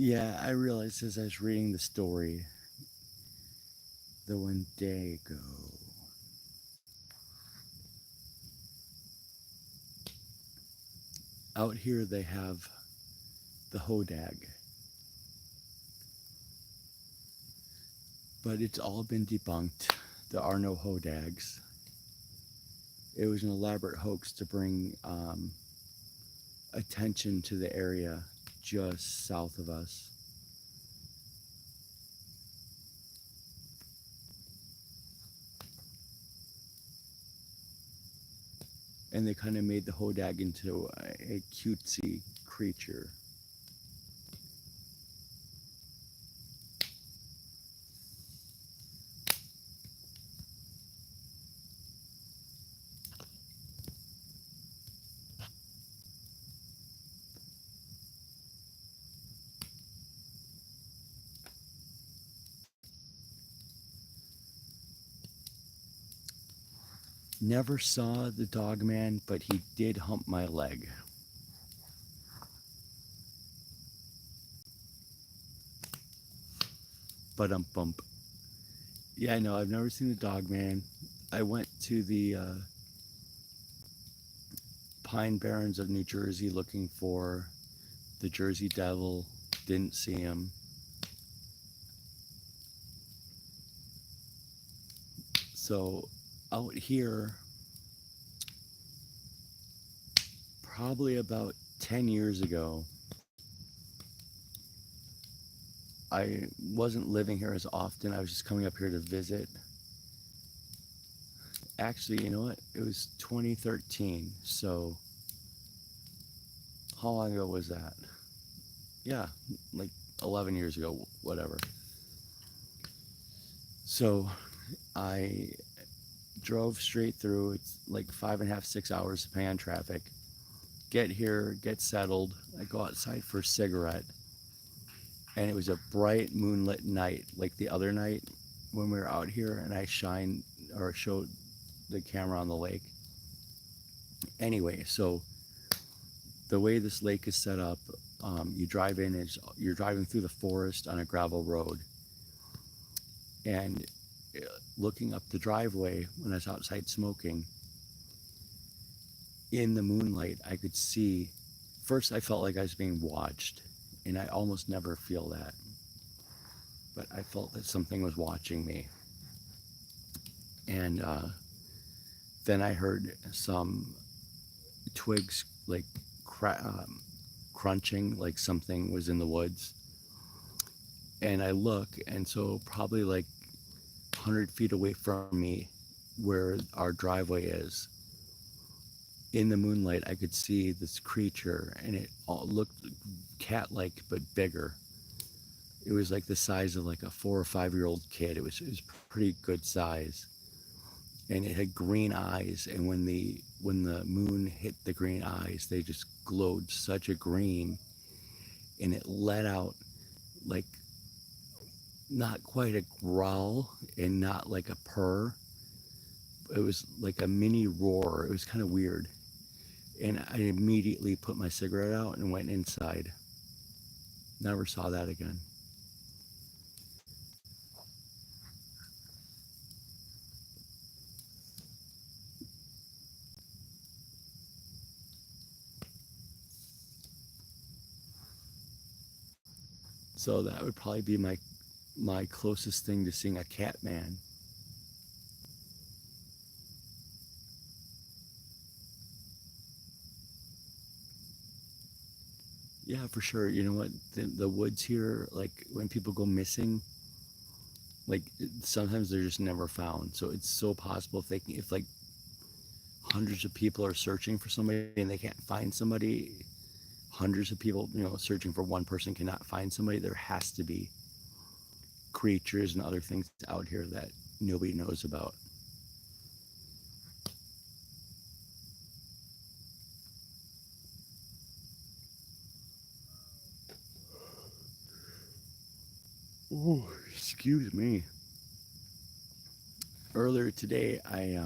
Yeah, I realized as I was reading the story the Wendigo. Out here they have the Hodag, but it's all been debunked. There are no Hodags. It was an elaborate hoax to bring attention to the area just south of us. And they kind of made the Hodag into a cutesy creature. Never saw the dog man, but he did hump my leg. But bump. Yeah, no, I've never seen the dog man. I went to the Pine Barrens of New Jersey looking for the Jersey Devil. Didn't see him. So out here, probably about 10 years ago, I wasn't living here as often. I was just coming up here to visit. Actually, you know what? It was 2013. So how long ago was that? Yeah, like 11 years ago, whatever. So I drove straight through. It's like 5.5, 6 hours depending on traffic. Get here, get settled. I go outside for a cigarette, and it was a bright moonlit night, like the other night when we were out here, and I shined or showed the camera on the lake. Anyway, so the way this lake is set up, you drive in, you're driving through the forest on a gravel road, and looking up the driveway when I was outside smoking, in the moonlight, I could see. First, I felt like I was being watched, and I almost never feel that, but I felt that something was watching me. And then I heard some twigs like crunching, like something was in the woods. And I look, and so probably like 100 feet away from me, where our driveway is, in the moonlight, I could see this creature, and it all looked cat-like but bigger. It was like the size of like a 4 or 5 year old kid. It was pretty good size, and it had green eyes. And when the moon hit the green eyes, they just glowed such a green, and it let out like not quite a growl and not like a purr. It was like a mini roar. It was kind of weird. And I immediately put my cigarette out and went inside. Never saw that again. So that would probably be my closest thing to seeing a cat man. Yeah, for sure. You know what? The woods here, like when people go missing, like sometimes they're just never found. So it's so possible if like hundreds of people are searching for somebody and they can't find somebody, hundreds of people, searching for one person cannot find somebody. There has to be creatures and other things out here that nobody knows about. Oh, excuse me. Earlier today, I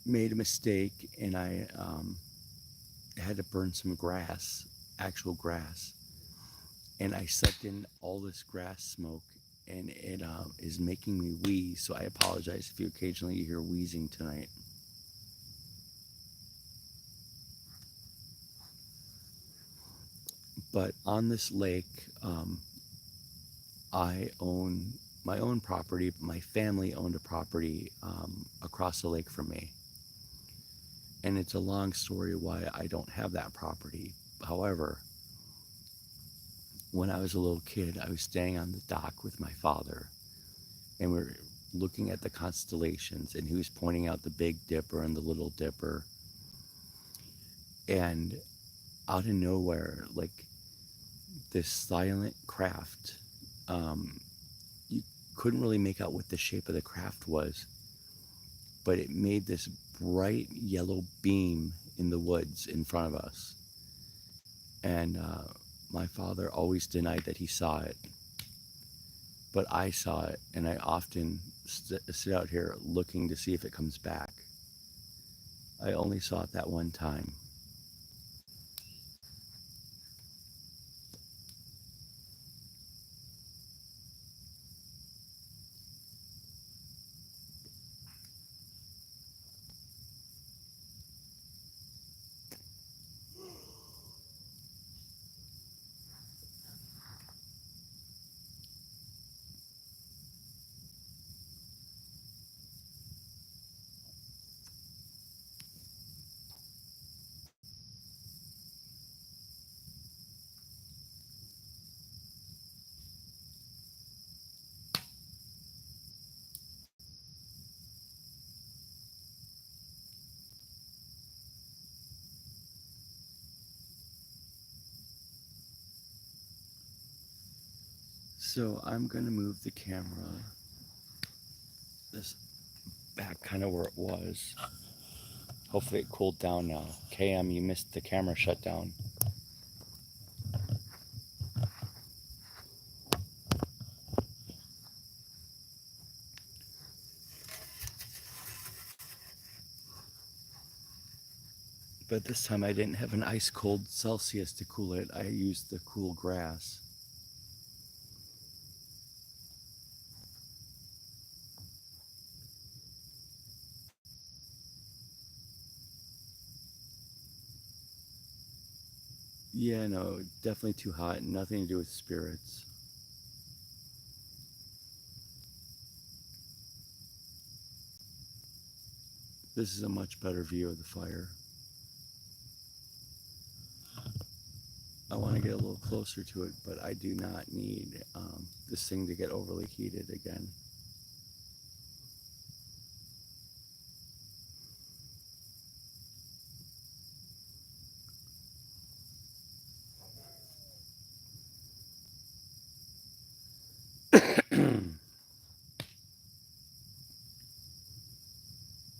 made a mistake, and I had to burn some grass, actual grass, and I sucked in all this grass smoke, and it is making me wheeze. So I apologize if you occasionally hear wheezing tonight. But on this lake, I own my own property. My family owned a property across the lake from me. And it's a long story why I don't have that property. However, when I was a little kid, I was staying on the dock with my father, and we were looking at the constellations, and he was pointing out the Big Dipper and the Little Dipper. And out of nowhere, like this silent craft, you couldn't really make out what the shape of the craft was, but it made this bright yellow beam in the woods in front of us. And my father always denied that he saw it, but I saw it, and I often sit out here looking to see if it comes back. I only saw it that one time. So I'm going to move the camera this back kind of where it was. Hopefully it cooled down now. KM, you missed the camera shutdown. But this time I didn't have an ice cold Celsius to cool it. I used the cool grass. Yeah, no, definitely too hot. Nothing to do with spirits. This is a much better view of the fire. I want to get a little closer to it, but I do not need this thing to get overly heated again.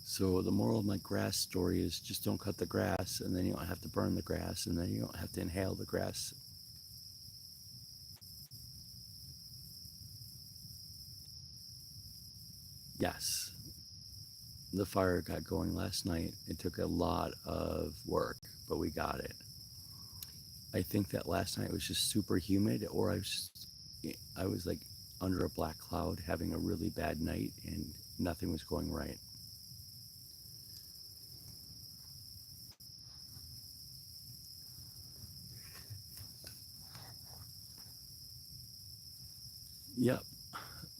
So the moral of my grass story is just don't cut the grass, and then you don't have to burn the grass, and then you don't have to inhale the grass. Yes, the fire got going last night. It took a lot of work, but we got it. I think that last night was just super humid, or I was like under a black cloud having a really bad night, and nothing was going right. Yep,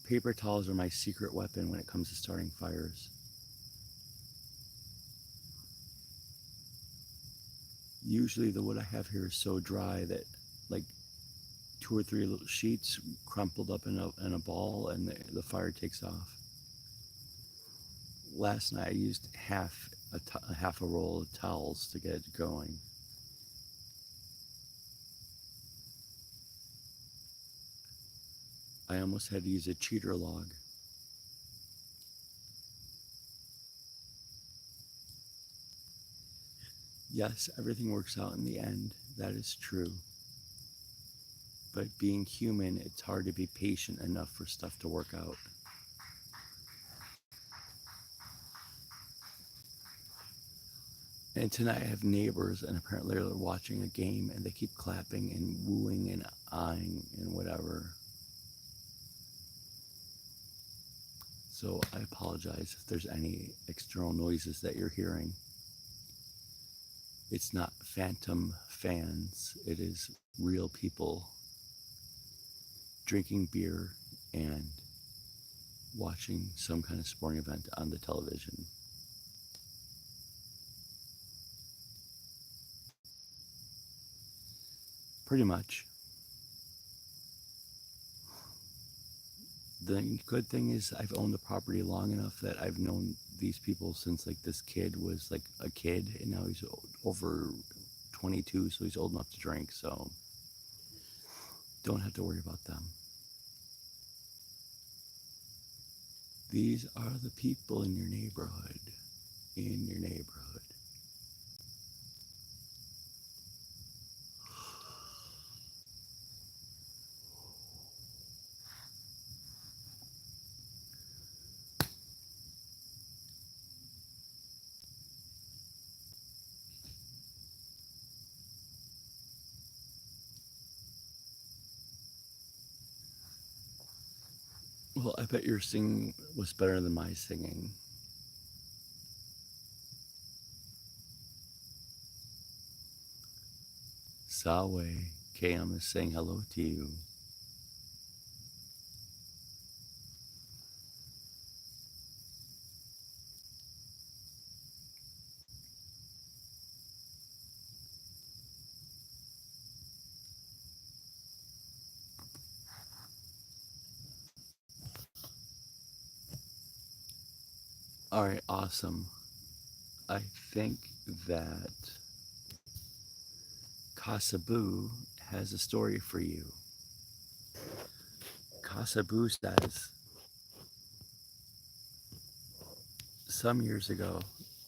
paper towels are my secret weapon when it comes to starting fires. Usually, the wood I have here is so dry that like two or three little sheets crumpled up in a ball, and the fire takes off. Last night I used half a roll of towels to get it going. I almost had to use a cheater log. Yes, everything works out in the end. That is true. But being human, it's hard to be patient enough for stuff to work out. And tonight I have neighbors, and apparently they're watching a game, and they keep clapping and wooing and eyeing and whatever. So I apologize if there's any external noises that you're hearing. It's not phantom fans, it is real people drinking beer and watching some kind of sporting event on the television. Pretty much. The good thing is I've owned the property long enough that I've known these people since like this kid was like a kid, and now he's over 22, so he's old enough to drink, so don't have to worry about them. These are the people in your neighborhood. In your neighborhood. Well, I bet your singing was better than my singing. Sawe, KM is saying hello to you. All right, awesome. I think that Kasabu has a story for you. Kasabu says, some years ago,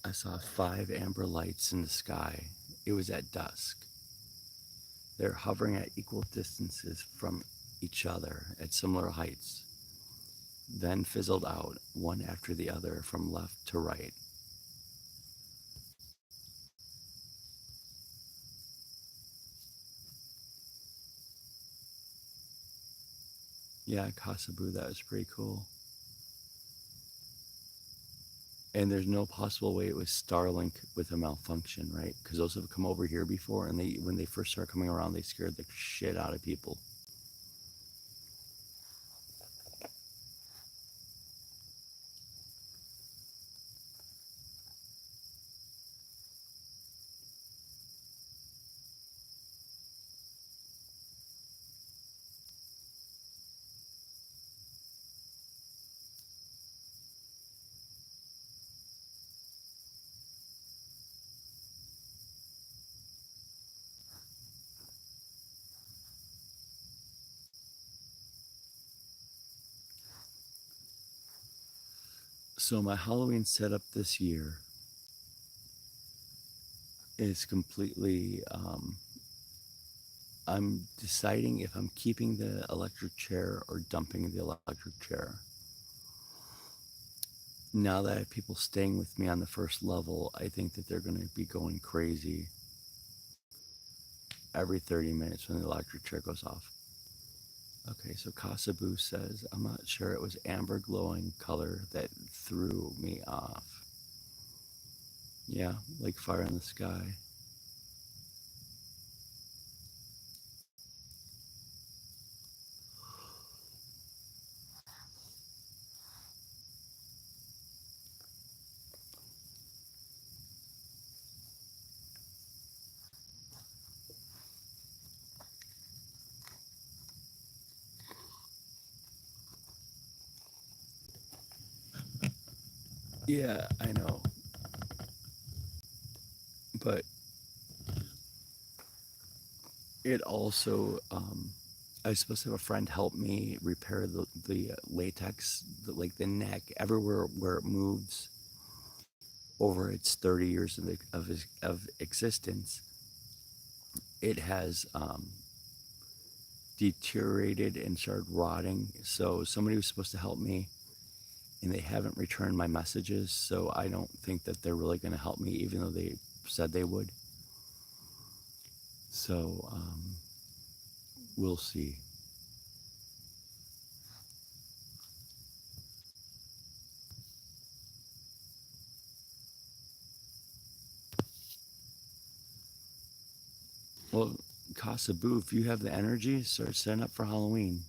I saw 5 amber lights in the sky. It was at dusk. They're hovering at equal distances from each other at similar heights, then fizzled out one after the other from left to right. Yeah, Kasabu, that was pretty cool. And there's no possible way it was Starlink with a malfunction, right? Because those have come over here before, and they when they first started coming around, they scared the shit out of people. So my Halloween setup this year is completely. I'm deciding if I'm keeping the electric chair or dumping the electric chair. Now that I have people staying with me on the first level, I think that they're going to be going crazy every 30 minutes when the electric chair goes off. Okay, so Kasabu says, I'm not sure it was amber glowing color that threw me off. Yeah, like fire in the sky. Yeah, I know. But it also, I was supposed to have a friend help me repair the latex, like the neck, everywhere where it moves over its 30 years of existence. It has deteriorated and started rotting. So somebody was supposed to help me, and they haven't returned my messages. So I don't think that they're really going to help me, even though they said they would. So we'll see. Well, Casa Boo, if you have the energy, start setting up for Halloween.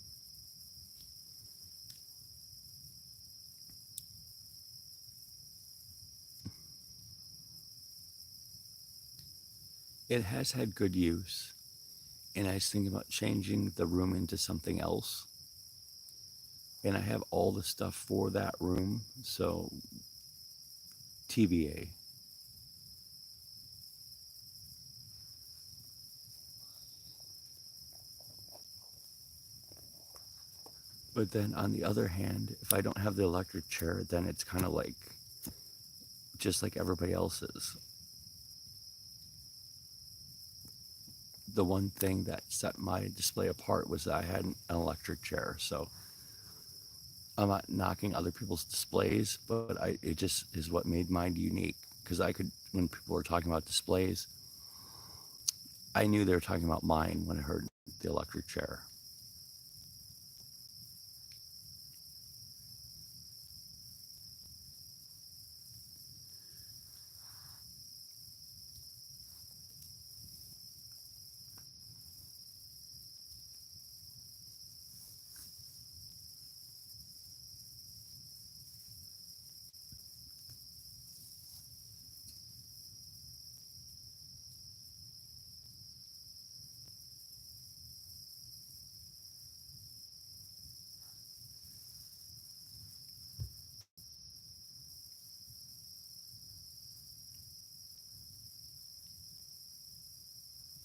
It has had good use, and I was thinking about changing the room into something else. And I have all the stuff for that room, so TBA. But then on the other hand, if I don't have the electric chair, then it's kind of like just like everybody else's. The one thing that set my display apart was that I had an electric chair. So I'm not knocking other people's displays, but it just is what made mine unique. Because I could, when people were talking about displays, I knew they were talking about mine when I heard the electric chair.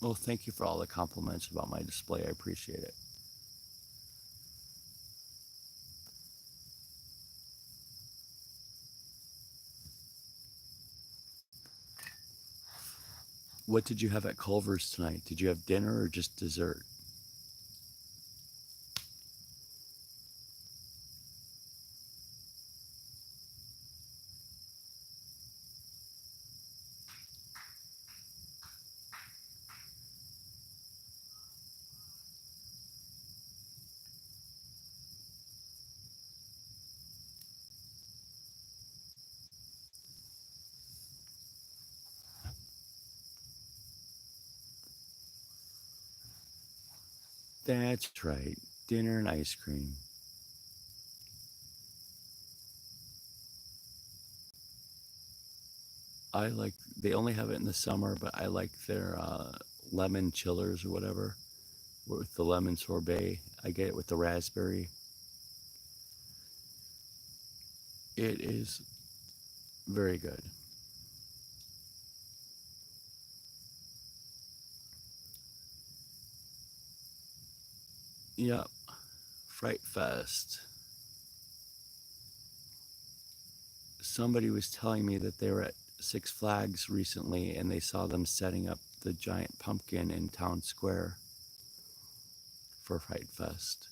Well, thank you for all the compliments about my display. I appreciate it. What did you have at Culver's tonight? Did you have dinner or just dessert? That's right, dinner and ice cream. I like, they only have it in the summer, but I like their lemon chillers or whatever with the lemon sorbet. I get it with the raspberry. It is very good. Yep, Fright Fest. Somebody was telling me that they were at Six Flags recently and they saw them setting up the giant pumpkin in town square for Fright Fest.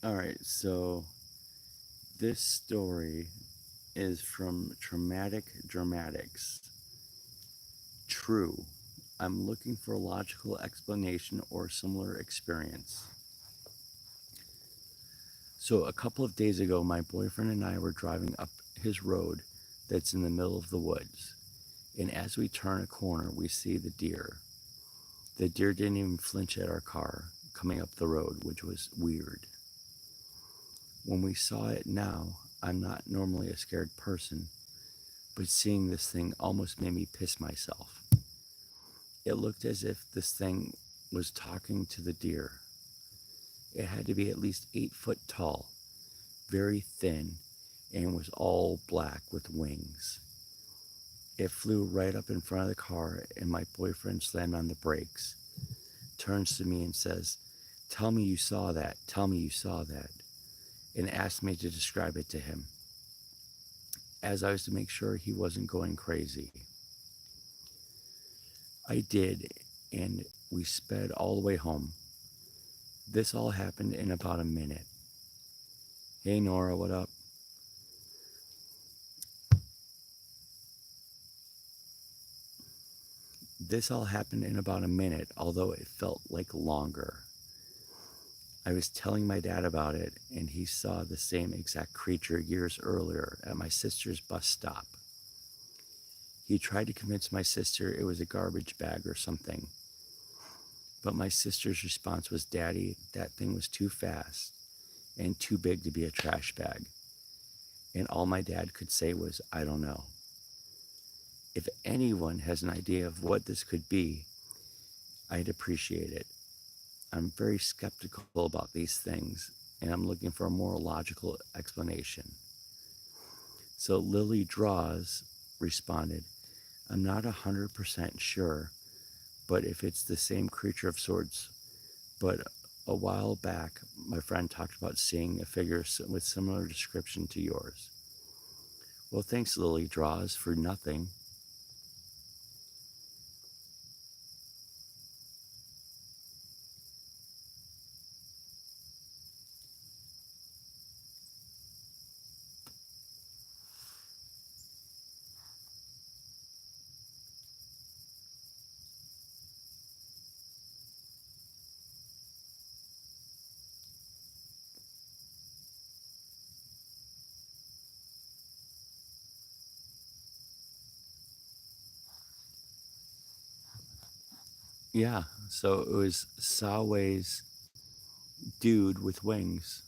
All right, so this story is from Traumatic Dramatics. True. I'm looking for a logical explanation or similar experience. So, a couple of days ago, my boyfriend and I were driving up his road that's in the middle of the woods. And as we turn a corner, we see the deer. The deer didn't even flinch at our car coming up the road, which was weird. When we saw it now, I'm not normally a scared person, but seeing this thing almost made me piss myself. It looked as if this thing was talking to the deer. It had to be at least 8 foot tall, very thin, and was all black with wings. It flew right up in front of the car, and my boyfriend slammed on the brakes, turns to me and says, "Tell me you saw that, tell me you saw that," and asked me to describe it to him, as I was to make sure he wasn't going crazy. I did, and we sped all the way home. This all happened in about a minute. Hey Nora, what up? This all happened in about a minute, although it felt like longer. I was telling my dad about it, and he saw the same exact creature years earlier at my sister's bus stop. He tried to convince my sister it was a garbage bag or something, but my sister's response was, "Daddy, that thing was too fast and too big to be a trash bag." And all my dad could say was, "I don't know." If anyone has an idea of what this could be, I'd appreciate it. I'm very skeptical about these things, and I'm looking for a more logical explanation. So Lily Draws responded, "I'm not 100% sure, but if it's the same creature of sorts, but a while back, my friend talked about seeing a figure with similar description to yours." Well, thanks, Lily Draws, for nothing. Yeah, so it was Saway's dude with wings.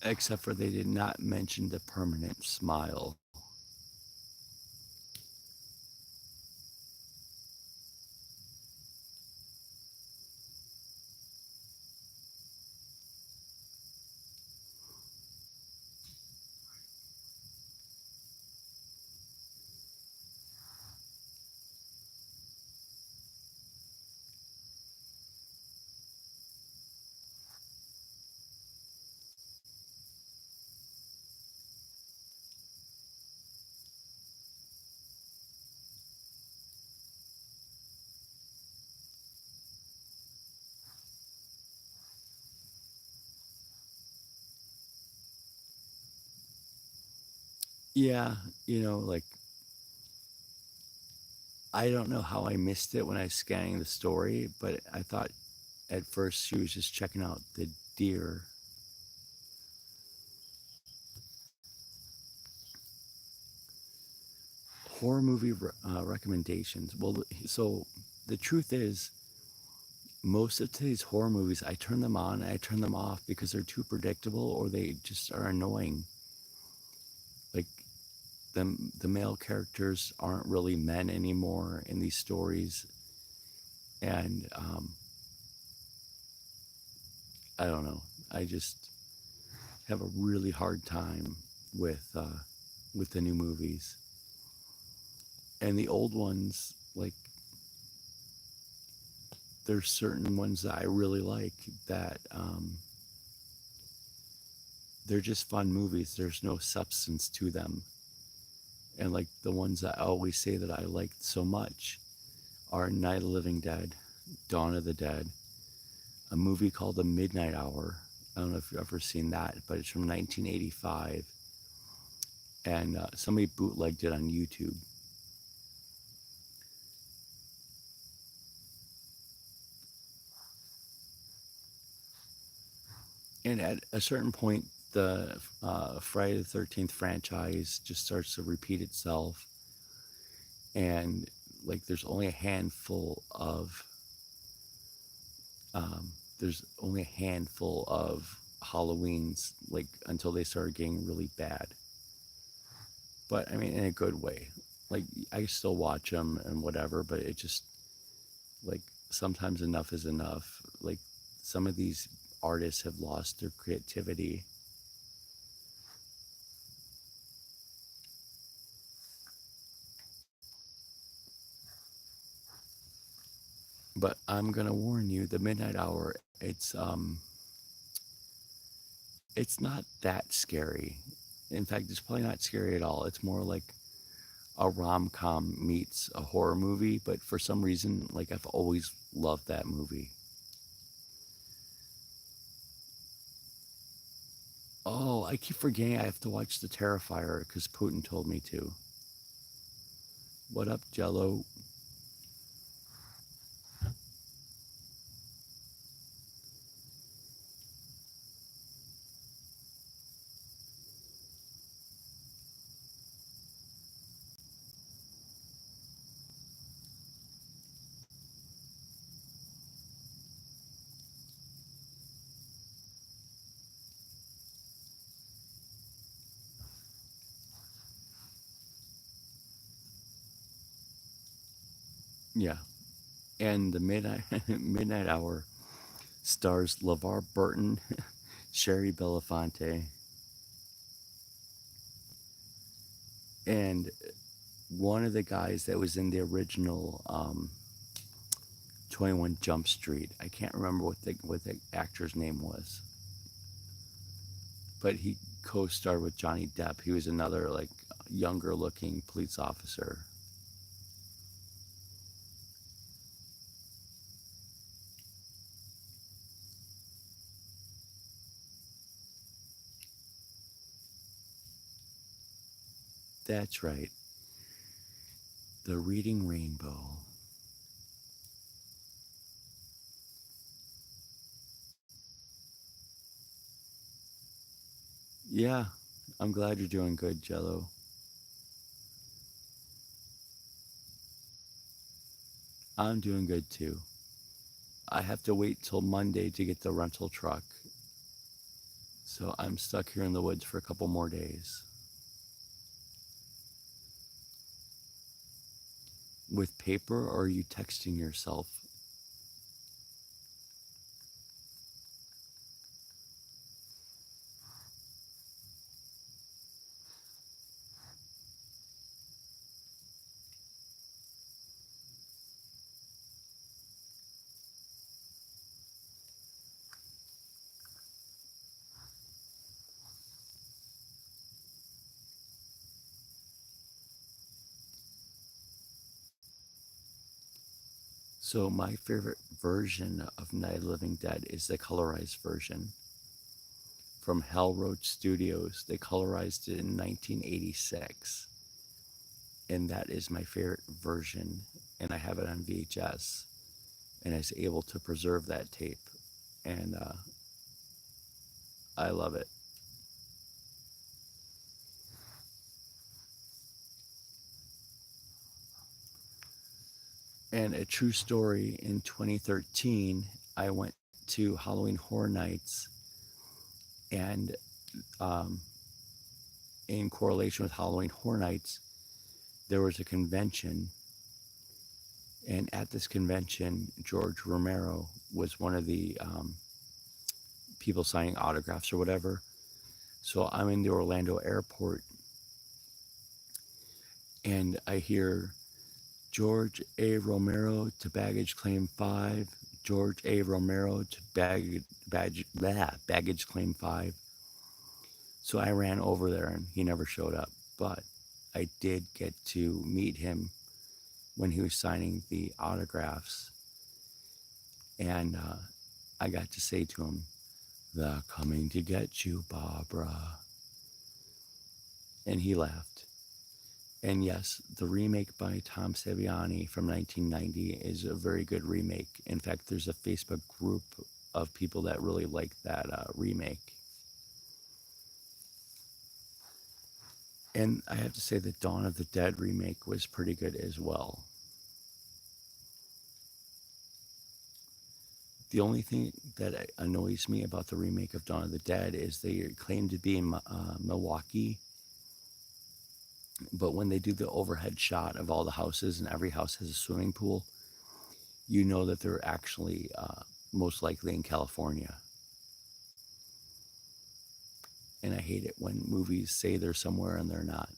Except for they did not mention the permanent smile. Yeah, like I don't know how I missed it when I was scanning the story, but I thought at first she was just checking out the deer. Horror movie recommendations. Well, so the truth is, most of today's horror movies, I turn them on and I turn them off because they're too predictable or they just are annoying. Like the male characters aren't really men anymore in these stories, and I don't know. I just have a really hard time with the new movies, and the old ones. Like there's certain ones that I really like that they're just fun movies. There's no substance to them, and like the ones that I always say that I liked so much are Night of the Living Dead, Dawn of the Dead, a movie called The Midnight Hour. I don't know if you've ever seen that, but it's from 1985, and somebody bootlegged it on YouTube. And at a certain point, the Friday the 13th franchise just starts to repeat itself, and like um, there's only a handful of Halloweens, like until they started getting really bad. But I mean, in a good way. Like I still watch them and whatever, but it just like sometimes enough is enough. Like some of these artists have lost their creativity. But I'm gonna warn you, the Midnight Hour, it's not that scary. In fact, it's probably not scary at all. It's more like a rom com meets a horror movie, but for some reason, like I've always loved that movie. Oh, I keep forgetting I have to watch The Terrifier because Putin told me to. What up, Jello? Yeah, and the Midnight Midnight Hour stars LeVar Burton, Sherry Belafonte, and one of the guys that was in the original 21 Jump Street. I can't remember what the actor's name was, but he co-starred with Johnny Depp. He was another like younger looking police officer. That's right, the Reading Rainbow. Yeah, I'm glad you're doing good, Jello. I'm doing good too. I have to wait till Monday to get the rental truck, so I'm stuck here in the woods for a couple more days. With paper, or are you texting yourself? So my favorite version of Night of the Living Dead is the colorized version from Hell Roach Studios. They colorized it in 1986. And that is my favorite version. And I have it on VHS. And I was able to preserve that tape. And I love it. And a true story, in 2013, I went to Halloween Horror Nights, and um, in correlation with Halloween Horror Nights, there was a convention, and at this convention, George Romero was one of the people signing autographs or whatever. So I'm in the Orlando airport, and I hear George A. Romero to baggage claim 5, George A. Romero to baggage claim 5. So I ran over there and he never showed up. But I did get to meet him when he was signing the autographs. And I got to say to him, "They're coming to get you, Barbara." And he laughed. And yes, the remake by Tom Savini from 1990 is a very good remake. In fact, there's a Facebook group of people that really like that remake. And I have to say that Dawn of the Dead remake was pretty good as well. The only thing that annoys me about the remake of Dawn of the Dead is they claim to be in Milwaukee, but when they do the overhead shot of all the houses and every house has a swimming pool, you know that they're actually most likely in California. And I hate it when movies say they're somewhere and they're not.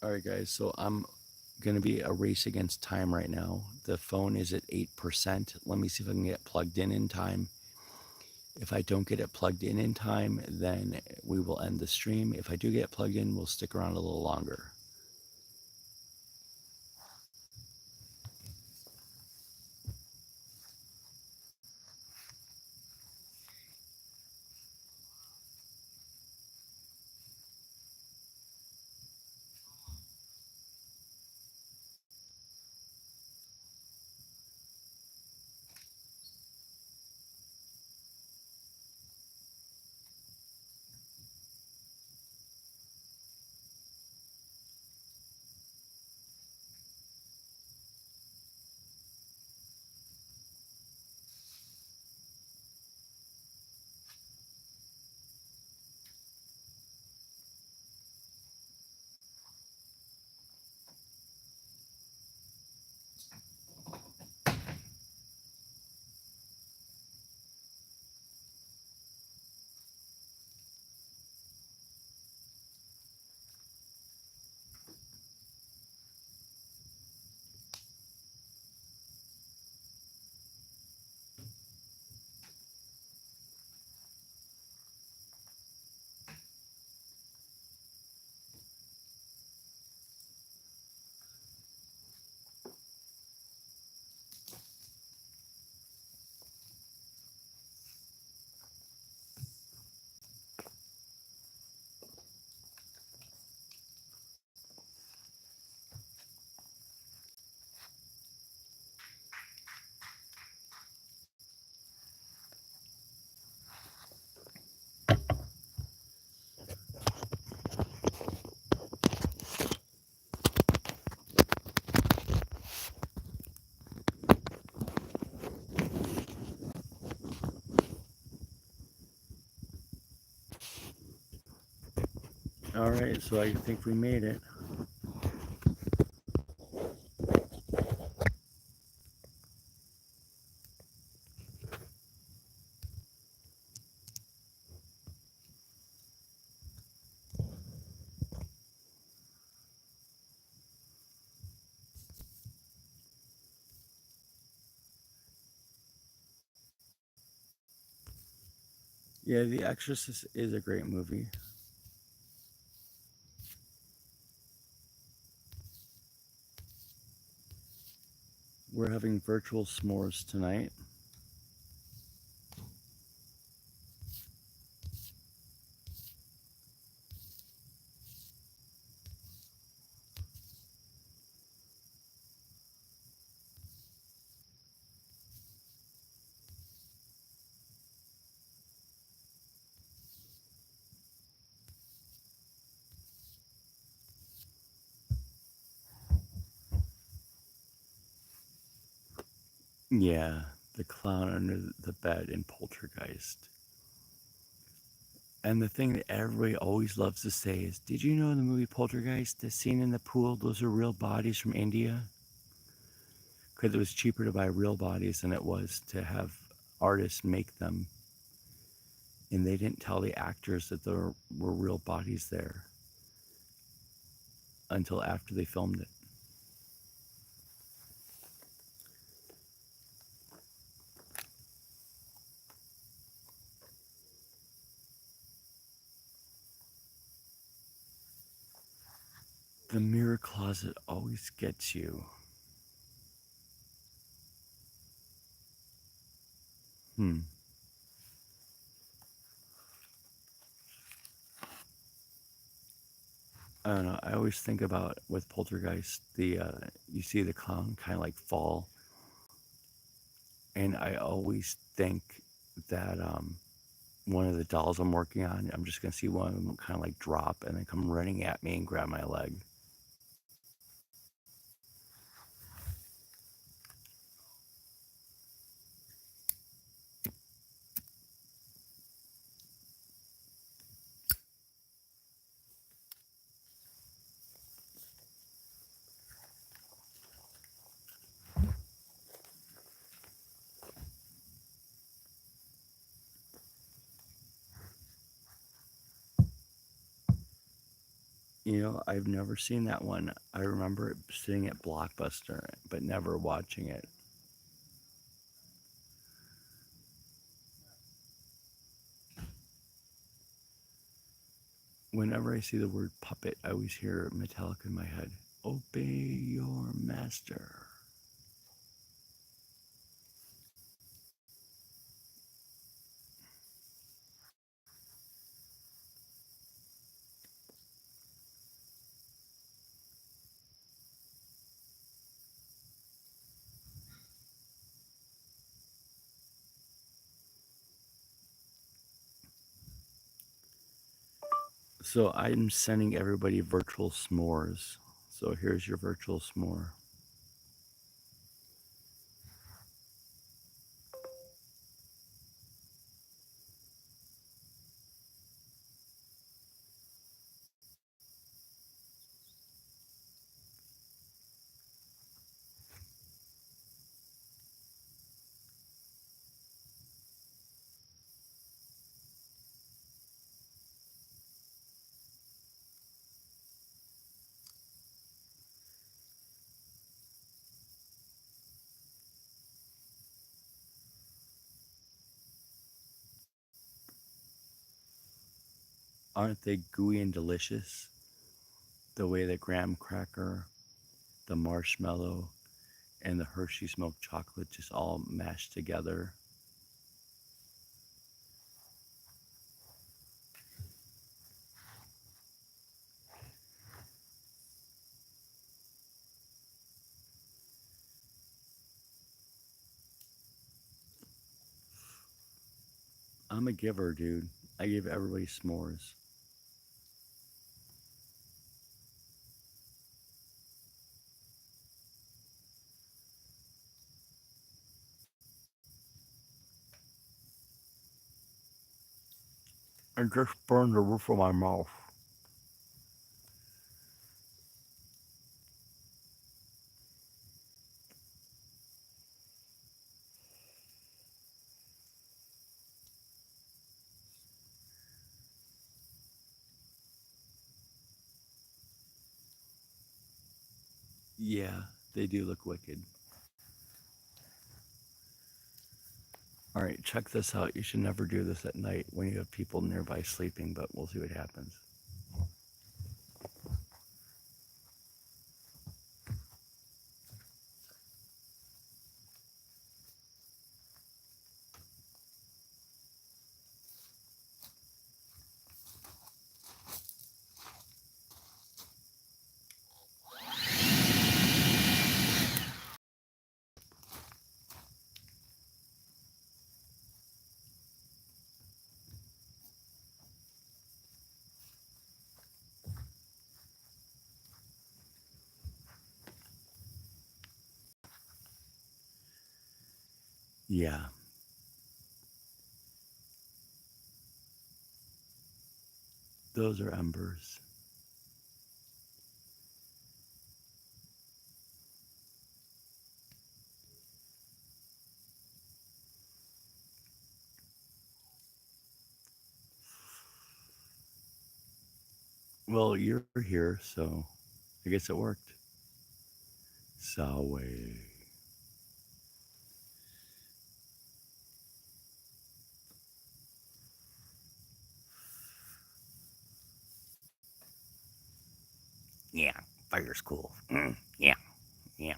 All right, guys, so I'm going to be a race against time right now. The phone is at 8%. Let me see if I can get plugged in time. If I don't get it plugged in time, then we will end the stream. If I do get plugged in, we'll stick around a little longer. All right, so I think we made it. Yeah, The Exorcist is a great movie. We're having virtual s'mores tonight. Yeah, the clown under the bed in Poltergeist. And the thing that everybody always loves to say is, did you know in the movie Poltergeist, the scene in the pool, those are real bodies from India? Because it was cheaper to buy real bodies than it was to have artists make them. And they didn't tell the actors that there were real bodies there until after they filmed it. The mirror closet always gets you. Hmm. I don't know. I always think about with Poltergeist, you see the clown kind of like fall, and I always think that one of the dolls I'm working on, I'm just gonna see one of them kind of like drop and then come running at me and grab my leg. You know, I've never seen that one. I remember it sitting at Blockbuster, but never watching it. Whenever I see the word puppet, I always hear Metallica in my head. Obey your master. So I'm sending everybody virtual s'mores. So here's your virtual s'more. Aren't they gooey and delicious? The way the graham cracker, the marshmallow, and the Hershey's milk chocolate just all mashed together. I'm a giver, dude. I give everybody s'mores. I just burned the roof of my mouth. Yeah, they do look wicked. All right, check this out. You should never do this at night when you have people nearby sleeping, but we'll see what happens. Yeah, those are embers. Well, you're here, so I guess it worked. Sawe. Yeah, fire's cool. Yeah, yeah.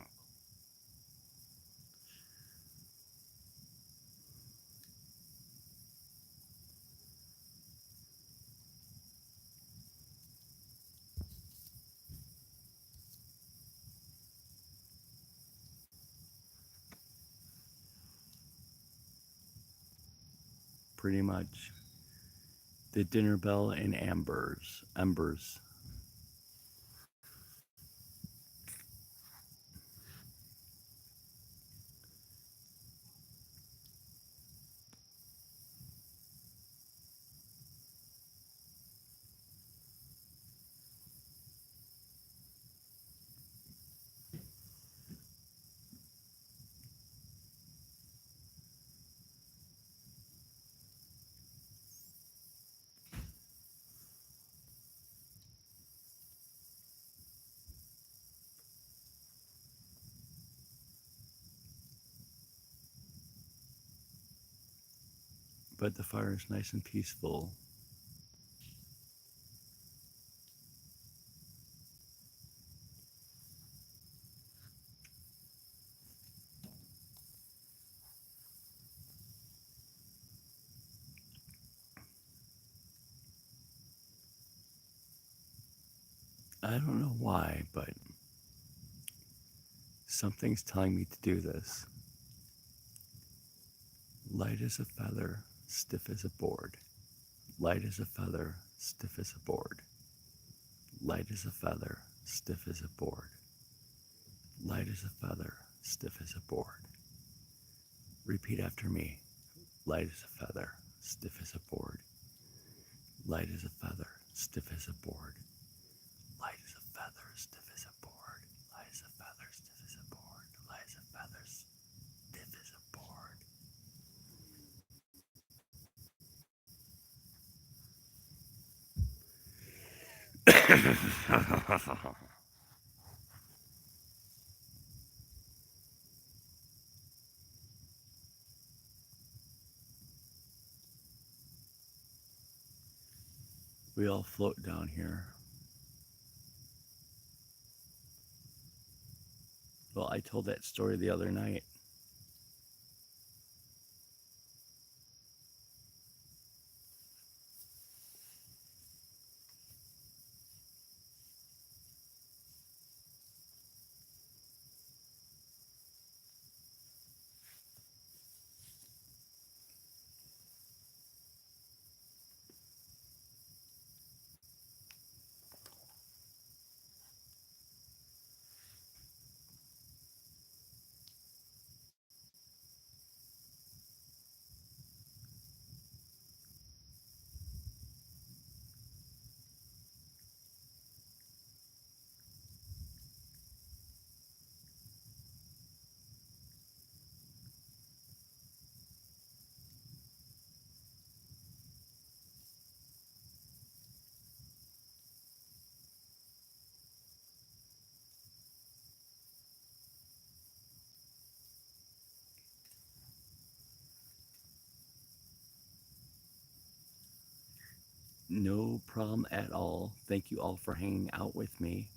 Pretty much. The dinner bell and ambers. Embers. But the fire is nice and peaceful. I don't know why, but something's telling me to do this. Light as a feather, stiff as a board. Light as a feather, stiff as a board. Light as a feather, stiff as a board. Light as a feather, stiff as a board. Repeat after me. Light as a feather, stiff as a board. Light as a feather, stiff as a board. Light as a feather, stiff as a board. Light as a feather, stiff as a board. Light as a feather, stiff as a board. We all float down here. Well, I told that story the other night. No problem at all. Thank you all for hanging out with me.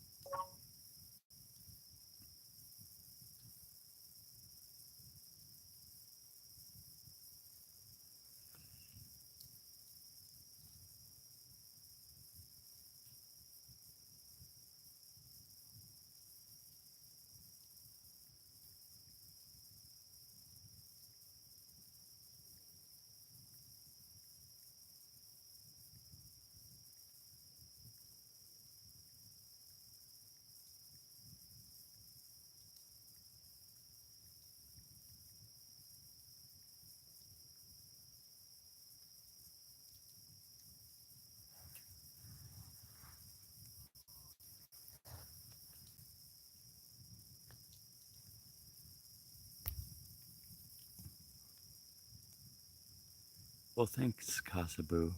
Well, thanks, Kasabu.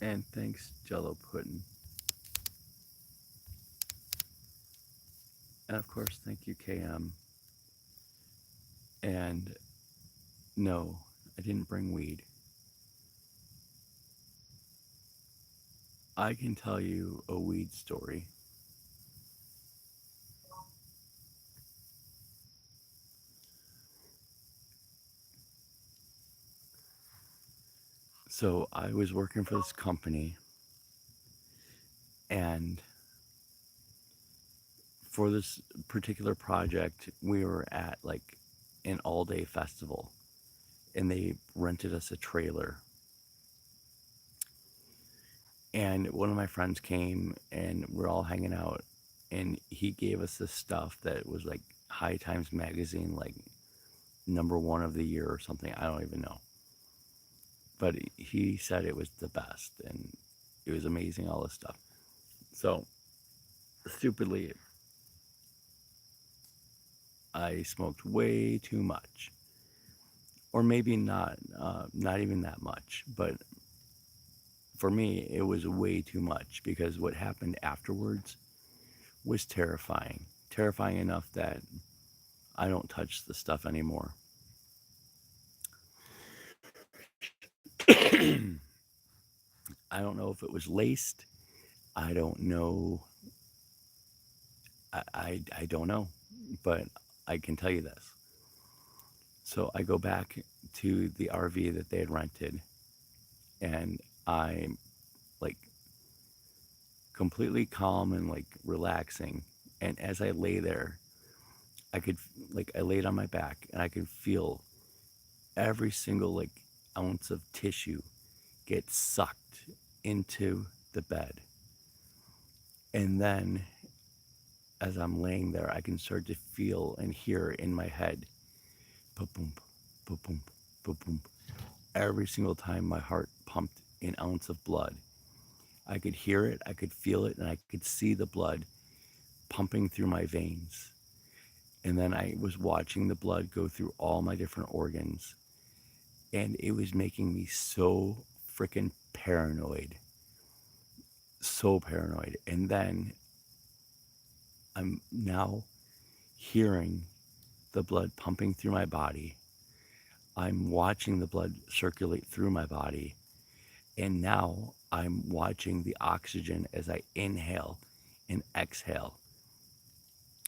And thanks, Jello Puddin'. And of course, thank you, KM. And no, I didn't bring weed. I can tell you a weed story. So I was working for this company, and for this particular project, we were at like an all day festival, and they rented us a trailer. And one of my friends came, and we're all hanging out, and he gave us this stuff that was like High Times magazine, like #1 of the year or something. I don't even know. But he said it was the best, and it was amazing, all this stuff. So, stupidly, I smoked way too much, or maybe not even that much. But for me, it was way too much because what happened afterwards was terrifying. Terrifying enough that I don't touch the stuff anymore. I don't know if it was laced. I don't know. I don't know. But I can tell you this. So I go back to the RV that they had rented, and I'm like completely calm and like relaxing. And as I lay there, I could, like, I laid on my back and I could feel every single like ounce of tissue get sucked into the bed. And then as I'm laying there, I can start to feel and hear in my head, boom, boom, boom. Every single time my heart pumped an ounce of blood, I could hear it, I could feel it, and I could see the blood pumping through my veins. And then I was watching the blood go through all my different organs, and it was making me so freaking paranoid. So paranoid. And then I'm now hearing the blood pumping through my body. I'm watching the blood circulate through my body. And now I'm watching the oxygen as I inhale and exhale.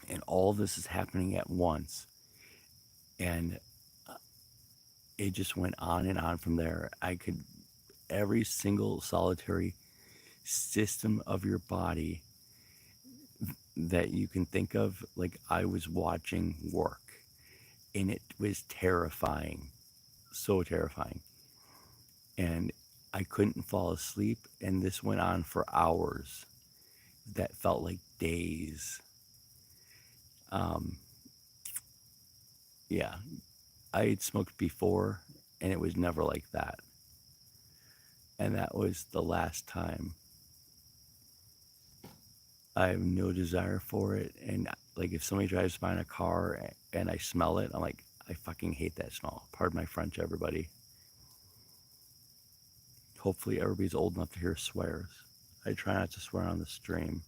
And all this is happening at once. And it just went on and on from there. I could, every single solitary system of your body that you can think of, like I was watching work. And it was terrifying. So terrifying. And I couldn't fall asleep. And this went on for hours. That felt like days. Um, yeah, I had smoked before, and it was never like that. And that was the last time. I have no desire for it. And like, if somebody drives by in a car and I smell it, I'm like, I fucking hate that smell. Pardon my French, everybody. Hopefully, everybody's old enough to hear swears. I try not to swear on the stream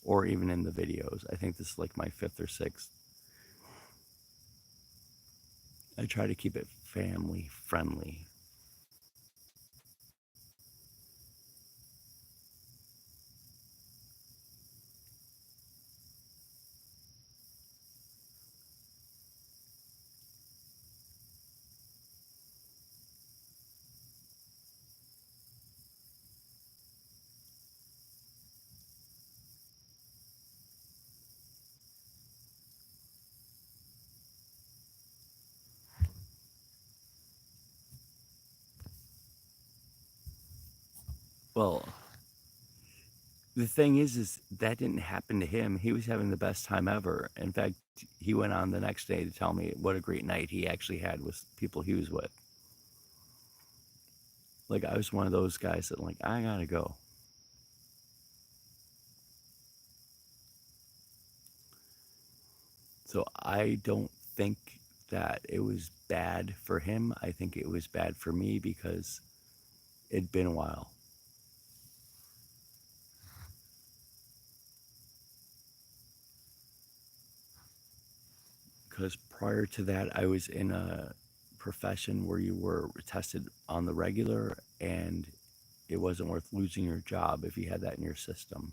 or even in the videos. I think this is like my 5th or 6th. I try to keep it family friendly. Well, the thing is that didn't happen to him. He was having the best time ever. In fact, he went on the next day to tell me what a great night he actually had with people he was with. Like, I was one of those guys that, like, I gotta go. So I don't think that it was bad for him. I think it was bad for me because it'd been a while. Because prior to that, I was in a profession where you were tested on the regular, and it wasn't worth losing your job if you had that in your system.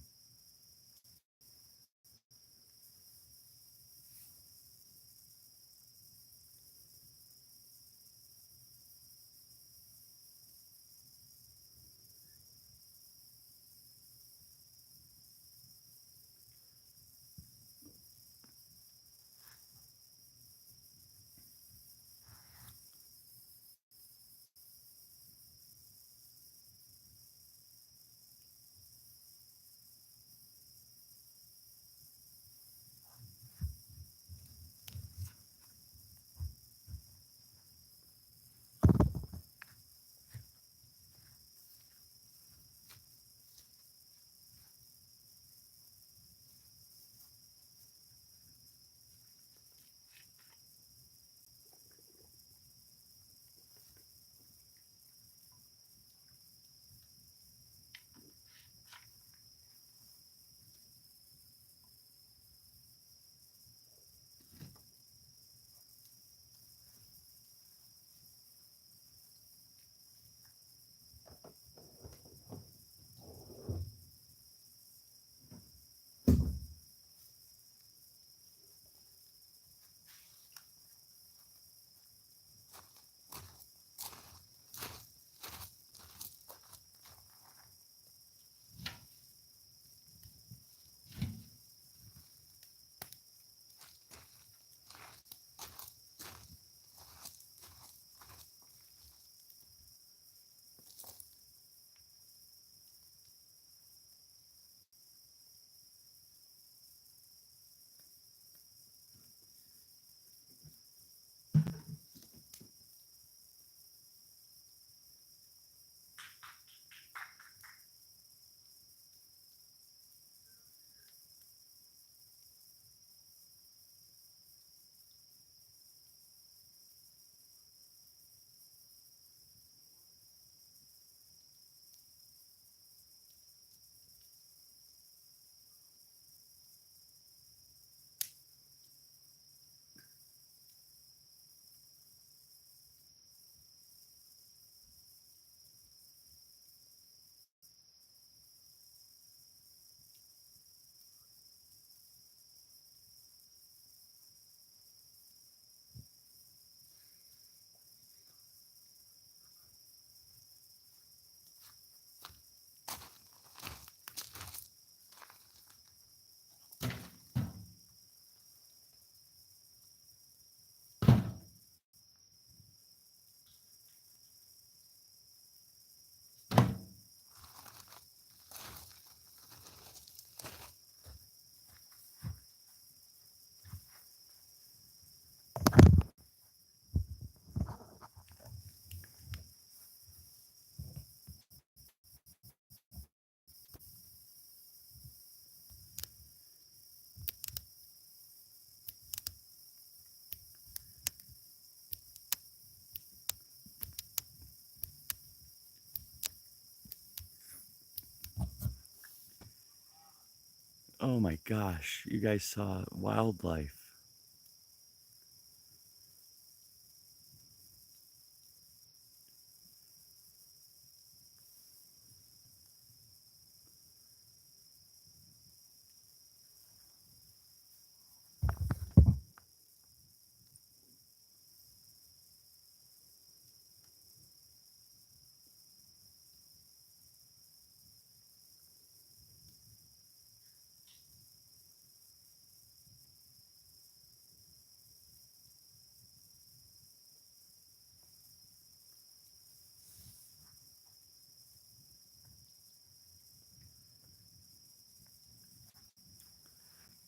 Oh my gosh, you guys saw wildlife.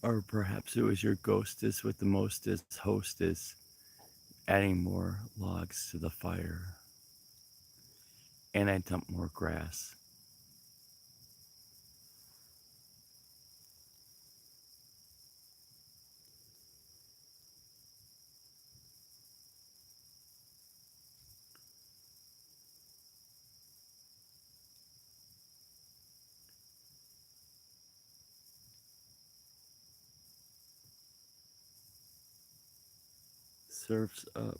Or perhaps it was your ghostess with the mostest hostess adding more logs to the fire. And I dumped more grass. Surf's up.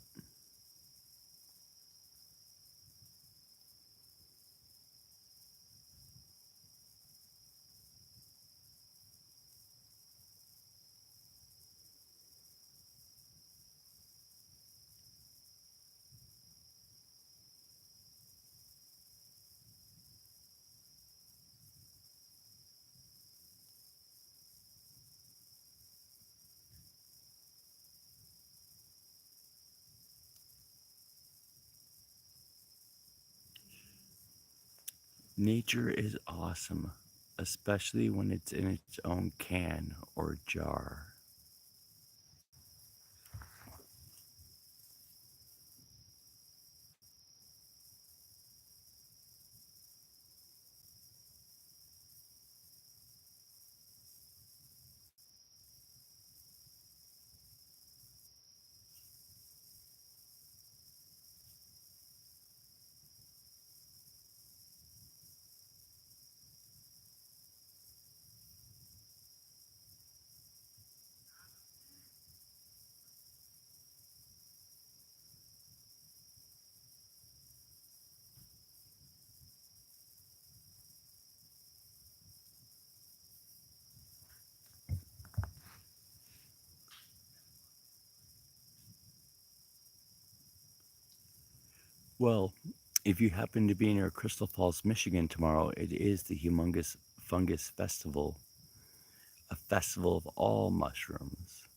Nature is awesome, especially when it's in its own can or jar. Well, if you happen to be near Crystal Falls, Michigan tomorrow, it is the Humongous Fungus Festival, a festival of all mushrooms.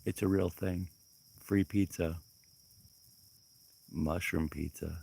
It's a real thing. Free pizza, mushroom pizza.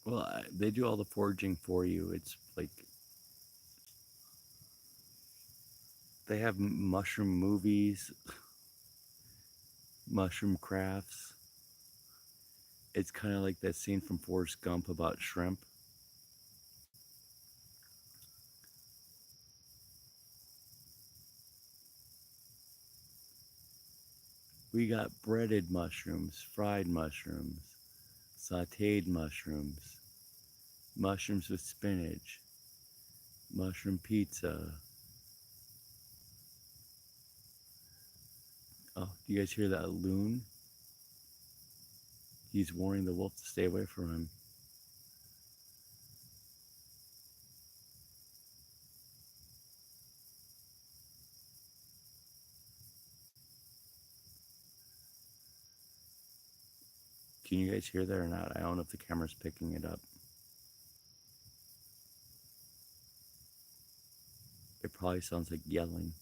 Well, they do all the foraging for you. It's like they have mushroom movies, mushroom crafts. It's kind of like that scene from Forrest Gump about shrimp. We got breaded mushrooms, fried mushrooms, sauteed mushrooms, mushrooms with spinach, mushroom pizza. Oh, do you guys hear that loon? He's warning the wolf to stay away from him. Can you guys hear that or not? I don't know if the camera's picking it up. It probably sounds like yelling.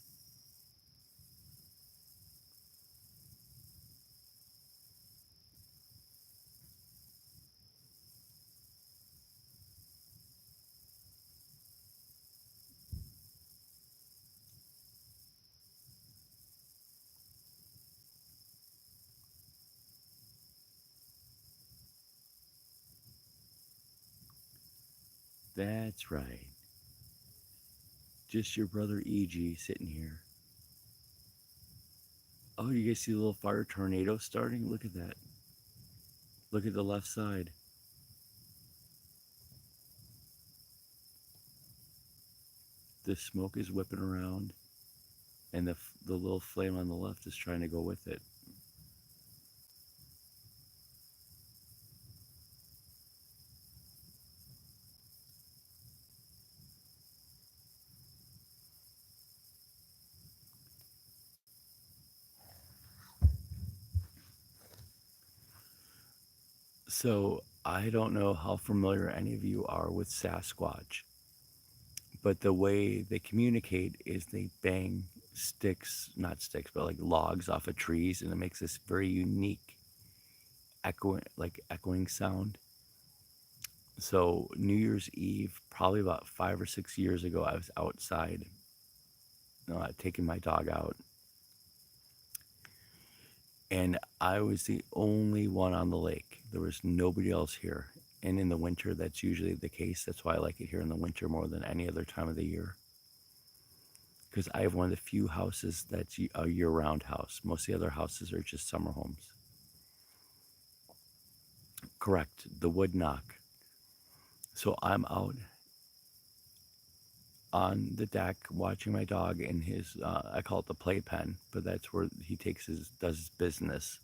That's right. Just your brother EG sitting here. Oh, you guys see the little fire tornado starting? Look at that. Look at the left side. The smoke is whipping around, and the little flame on the left is trying to go with it. So I don't know how familiar any of you are with Sasquatch, but the way they communicate is they bang sticks, not sticks, but like logs off of trees, and it makes this very unique echoing sound. So New Year's Eve, probably about 5 or 6 years ago, I was outside taking my dog out, and I was the only one on the lake. There was nobody else here. And in the winter, that's usually the case. That's why I like it here in the winter more than any other time of the year. Because I have one of the few houses that's a year-round house. Most of the other houses are just summer homes. Correct, the wood knock. So I'm out on the deck watching my dog in his, I call it the playpen, but that's where he does his business.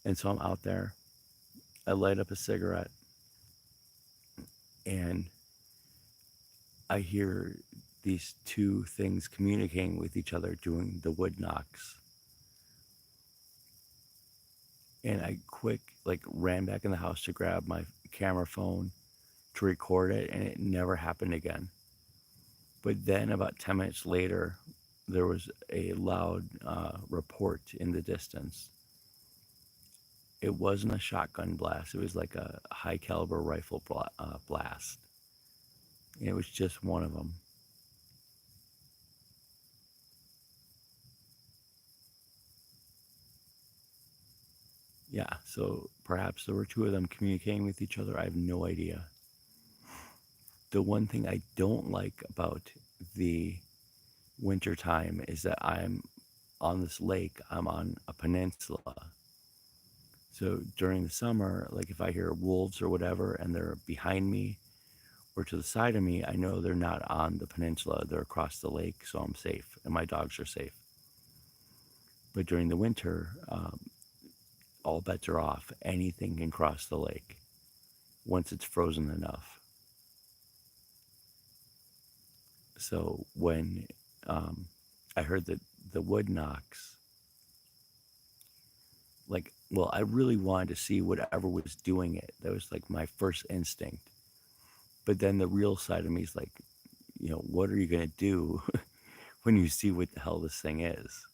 And so I'm out there. I light up a cigarette, and I hear these two things communicating with each other doing the wood knocks. And I ran back in the house to grab my camera phone to record it, and it never happened again. But then about 10 minutes later, there was a loud report in the distance. It wasn't a shotgun blast. It was like a high caliber rifle blast. And it was just one of them. Yeah, so perhaps there were two of them communicating with each other. I have no idea. The one thing I don't like about the winter time is that I'm on this lake, I'm on a peninsula. So during the summer, like if I hear wolves or whatever and they're behind me or to the side of me, I know they're not on the peninsula, they're across the lake, so I'm safe and my dogs are safe. But during the winter, all bets are off. Anything can cross the lake once it's frozen enough. So when I heard that the wood knocks, I really wanted to see whatever was doing it. That was like my first instinct. But then the real side of me is like, what are you going to do when you see what the hell this thing is?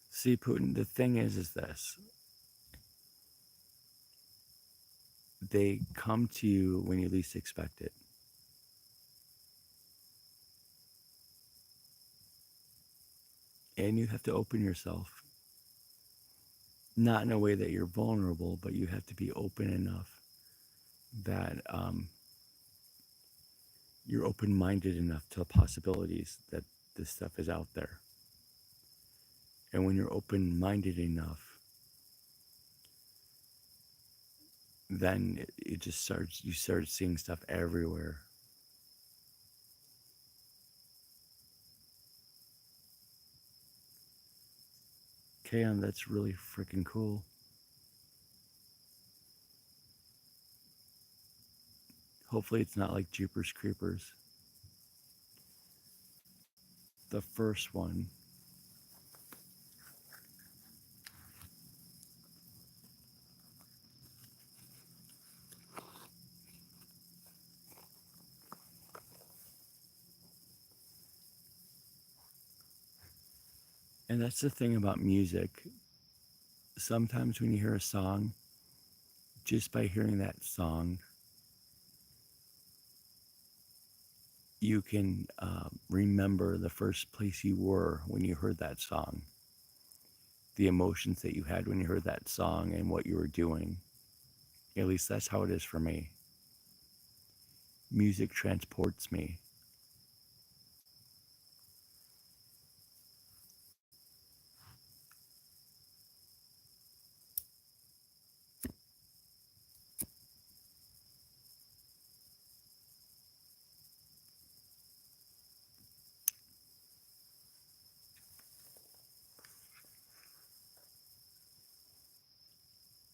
See, Putin, the thing is this. They come to you when you least expect it. And you have to open yourself. Not in a way that you're vulnerable, but you have to be open enough that you're open minded enough to the possibilities that this stuff is out there. And when you're open minded enough, then it just starts, you start seeing stuff everywhere. Kayon, that's really freaking cool. Hopefully, it's not like Jeepers Creepers. The first one, and that's the thing about music. Sometimes when you hear a song, just by hearing that song, you can remember the first place you were when you heard that song, the emotions that you had when you heard that song, and what you were doing. At least that's how it is for me. Music transports me.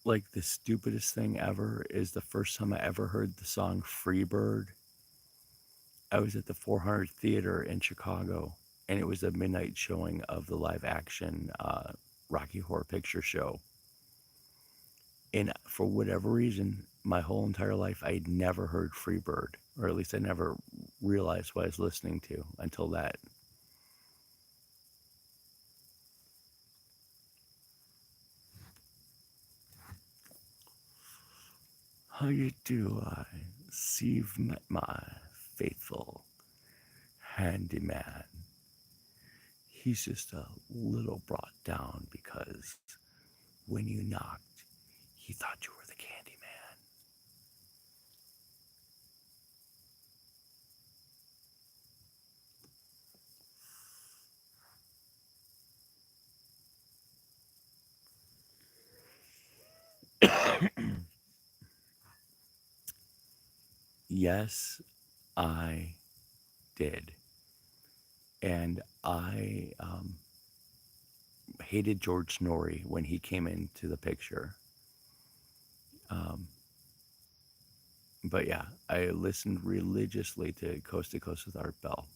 Like, the stupidest thing ever is the first time I ever heard the song Freebird. I was at the 400 Theater in Chicago, and it was a midnight showing of the live action Rocky Horror Picture Show. And for whatever reason, my whole entire life, I had never heard Freebird, or at least I never realized what I was listening to until that. How you do I see you've met my faithful handyman. He's just a little brought down because when you knocked, he thought you were the candy man. Yes, I did. And I hated George Norrie when he came into the picture. Um, but yeah, I listened religiously to Coast with Art Bell.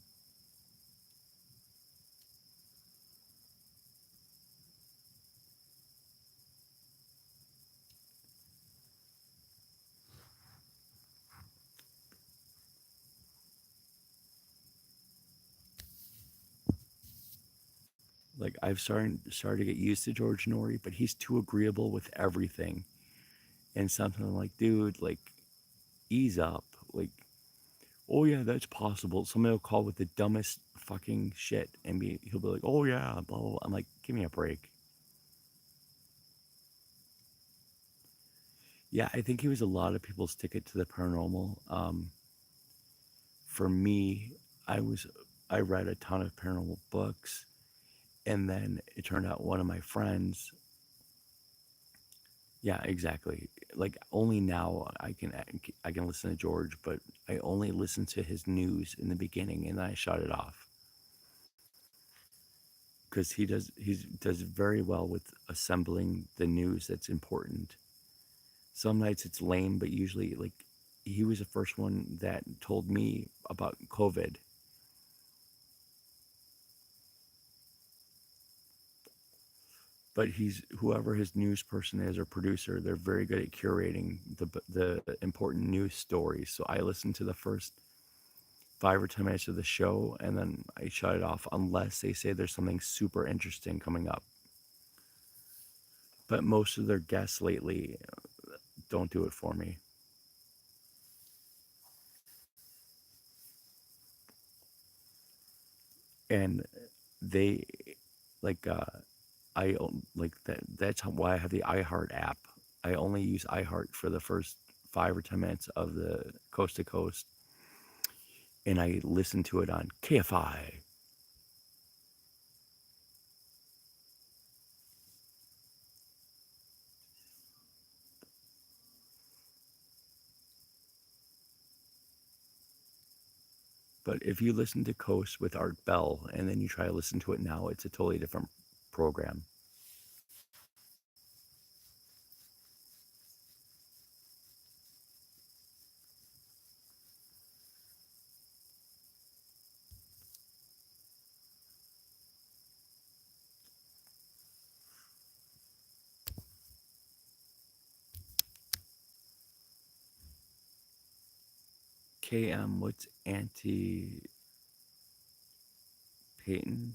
Like, I've started to get used to George Norrie, but he's too agreeable with everything. And sometimes I'm like, dude, like, ease up. Like, oh yeah, that's possible. Somebody will call with the dumbest fucking shit, and he'll be like, oh yeah, blah blah blah. I'm like, give me a break. Yeah, I think he was a lot of people's ticket to the paranormal. For me, I was I read a ton of paranormal books, and then it turned out one of my friends. Yeah, exactly. Like, only now I can listen to George, but I only listened to his news in the beginning, and then I shut it off because he does very well with assembling the news that's important. Some nights it's lame, but usually, like, he was the first one that told me about COVID. But he's whoever his news person is or producer, they're very good at curating the important news stories. So I listen to the first 5 or 10 minutes of the show, and then I shut it off unless they say there's something super interesting coming up. But most of their guests lately don't do it for me. And they like like that. That's why I have the iHeart app. I only use iHeart for the first 5 or 10 minutes of the coast to coast, and I listened to it on KFI. But if you listen to Coast with Art Bell and then you try to listen to it now, it's a totally different program. KM, what's anti Peyton?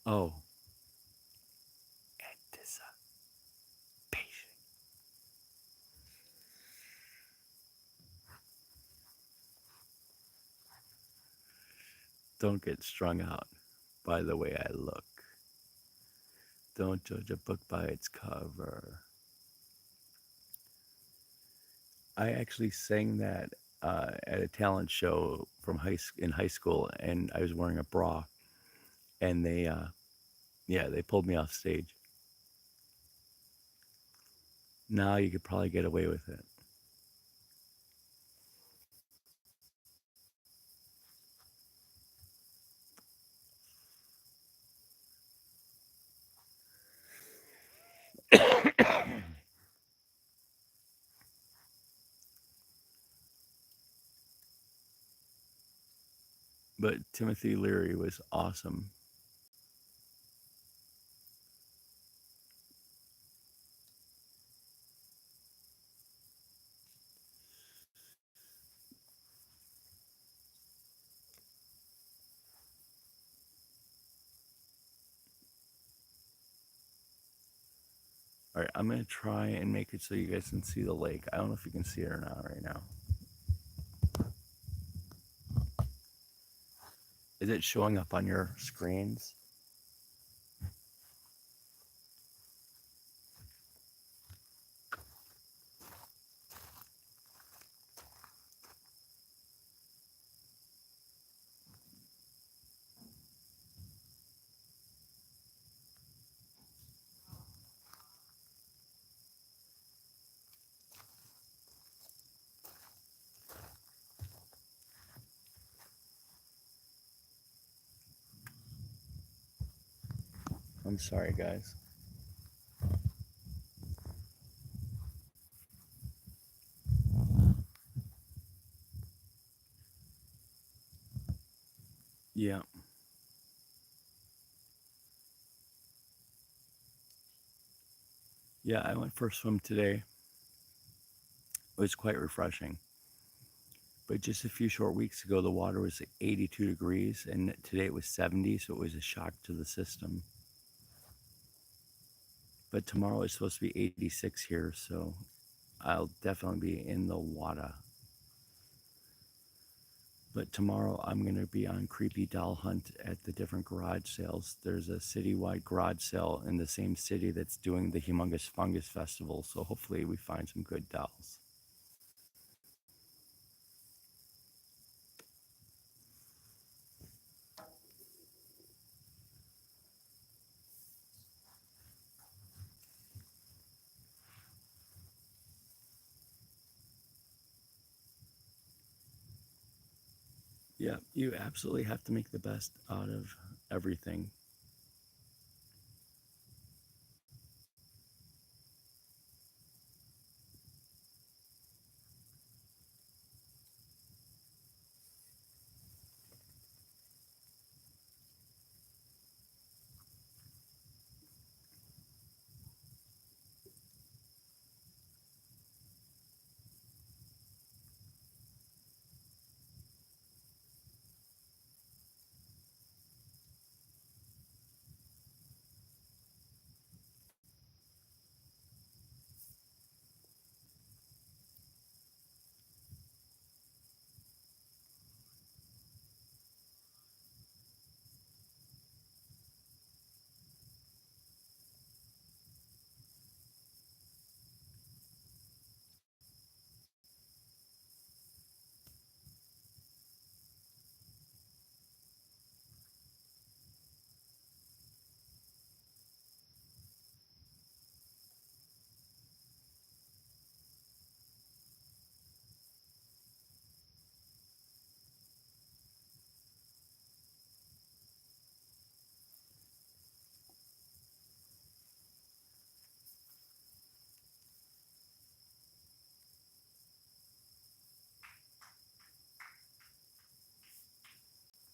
Oh, anticipation. Don't get strung out by the way I look. Don't judge a book by its cover. I actually sang that at a talent show in high school, and I was wearing a bra, and they pulled me off stage. Now you could probably get away with it. But Timothy Leary was awesome. All right, I'm gonna try and make it so you guys can see the lake. I don't know if you can see it or not right now. Is it showing up on your screens? I'm sorry, guys. Yeah. Yeah, I went for a swim today. It was quite refreshing. But just a few short weeks ago, the water was 82 degrees, and today it was 70, so it was a shock to the system. But tomorrow is supposed to be 86 here, so I'll definitely be in the water. But tomorrow I'm going to be on creepy doll hunt at the different garage sales. There's a citywide garage sale in the same city that's doing the Humongous Fungus Festival, so hopefully we find some good dolls. Yeah, you absolutely have to make the best out of everything.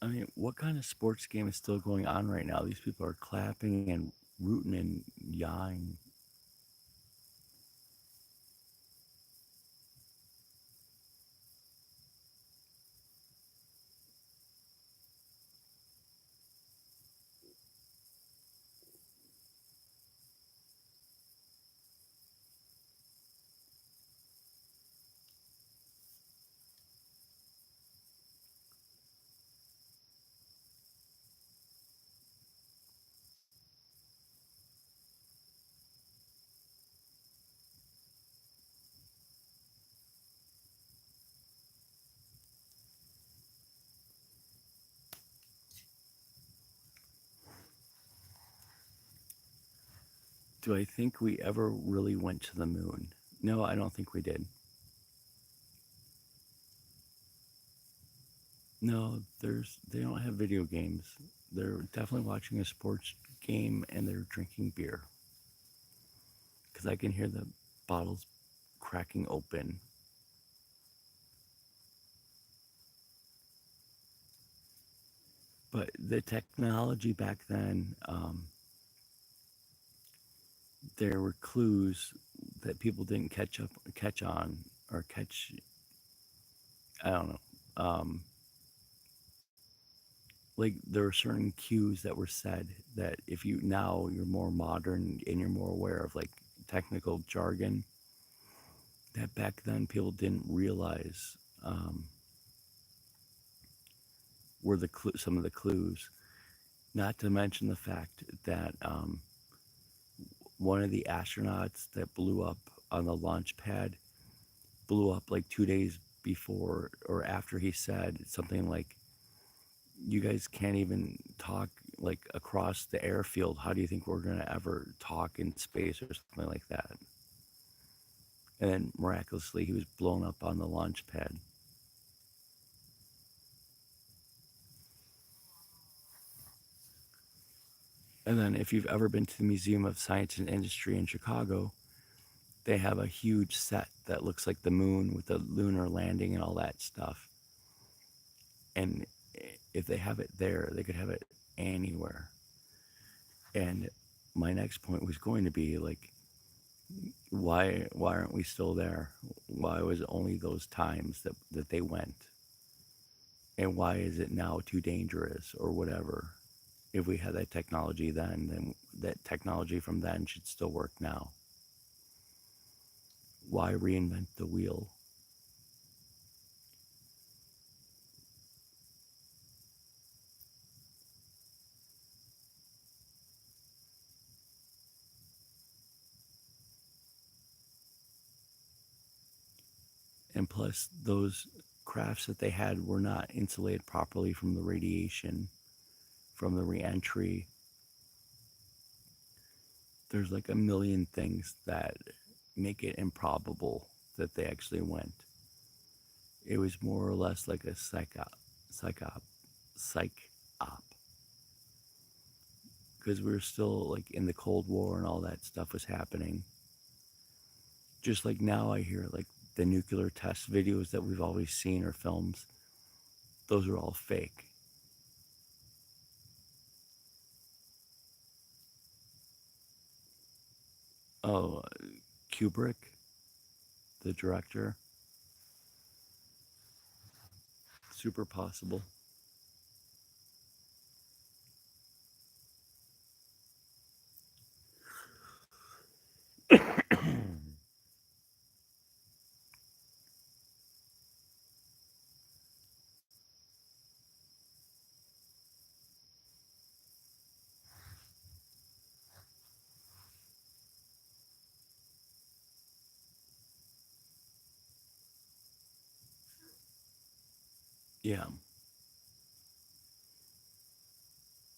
I mean, what kind of sports game is still going on right now? These people are clapping and rooting and yawing. Do I think we ever really went to the moon? No, I don't think we did. No, they don't have video games. They're definitely watching a sports game and they're drinking beer because I can hear the bottles cracking open. But the technology back then, there were clues that people didn't catch on, or catch. I don't know. Like there were certain cues that were said that if you now you're more modern and you're more aware of like technical jargon that back then people didn't realize um, were some of the clues. Not to mention the fact that one of the astronauts that blew up on the launch pad blew up like 2 days before or after he said something like, "You guys can't even talk like across the airfield. How do you think we're gonna ever talk in space?" or something like that. And then miraculously, he was blown up on the launch pad. And then, if you've ever been to the Museum of Science and Industry in Chicago, they have a huge set that looks like the moon with the lunar landing and all that stuff. And if they have it there, they could have it anywhere. And my next point was going to be like, why aren't we still there? Why was it only those times that they went? And why is it now too dangerous or whatever? If we had that technology then that technology from then should still work now. Why reinvent the wheel? And plus, those crafts that they had were not insulated properly from the radiation, from the reentry. There's like a million things that make it improbable that they actually went. It was more or less like a psych op, because we were still like in the Cold War and all that stuff was happening. Just like now, I hear like the nuclear test videos that we've always seen or films, those are all fake. Oh, Kubrick, the director, super possible. Yeah.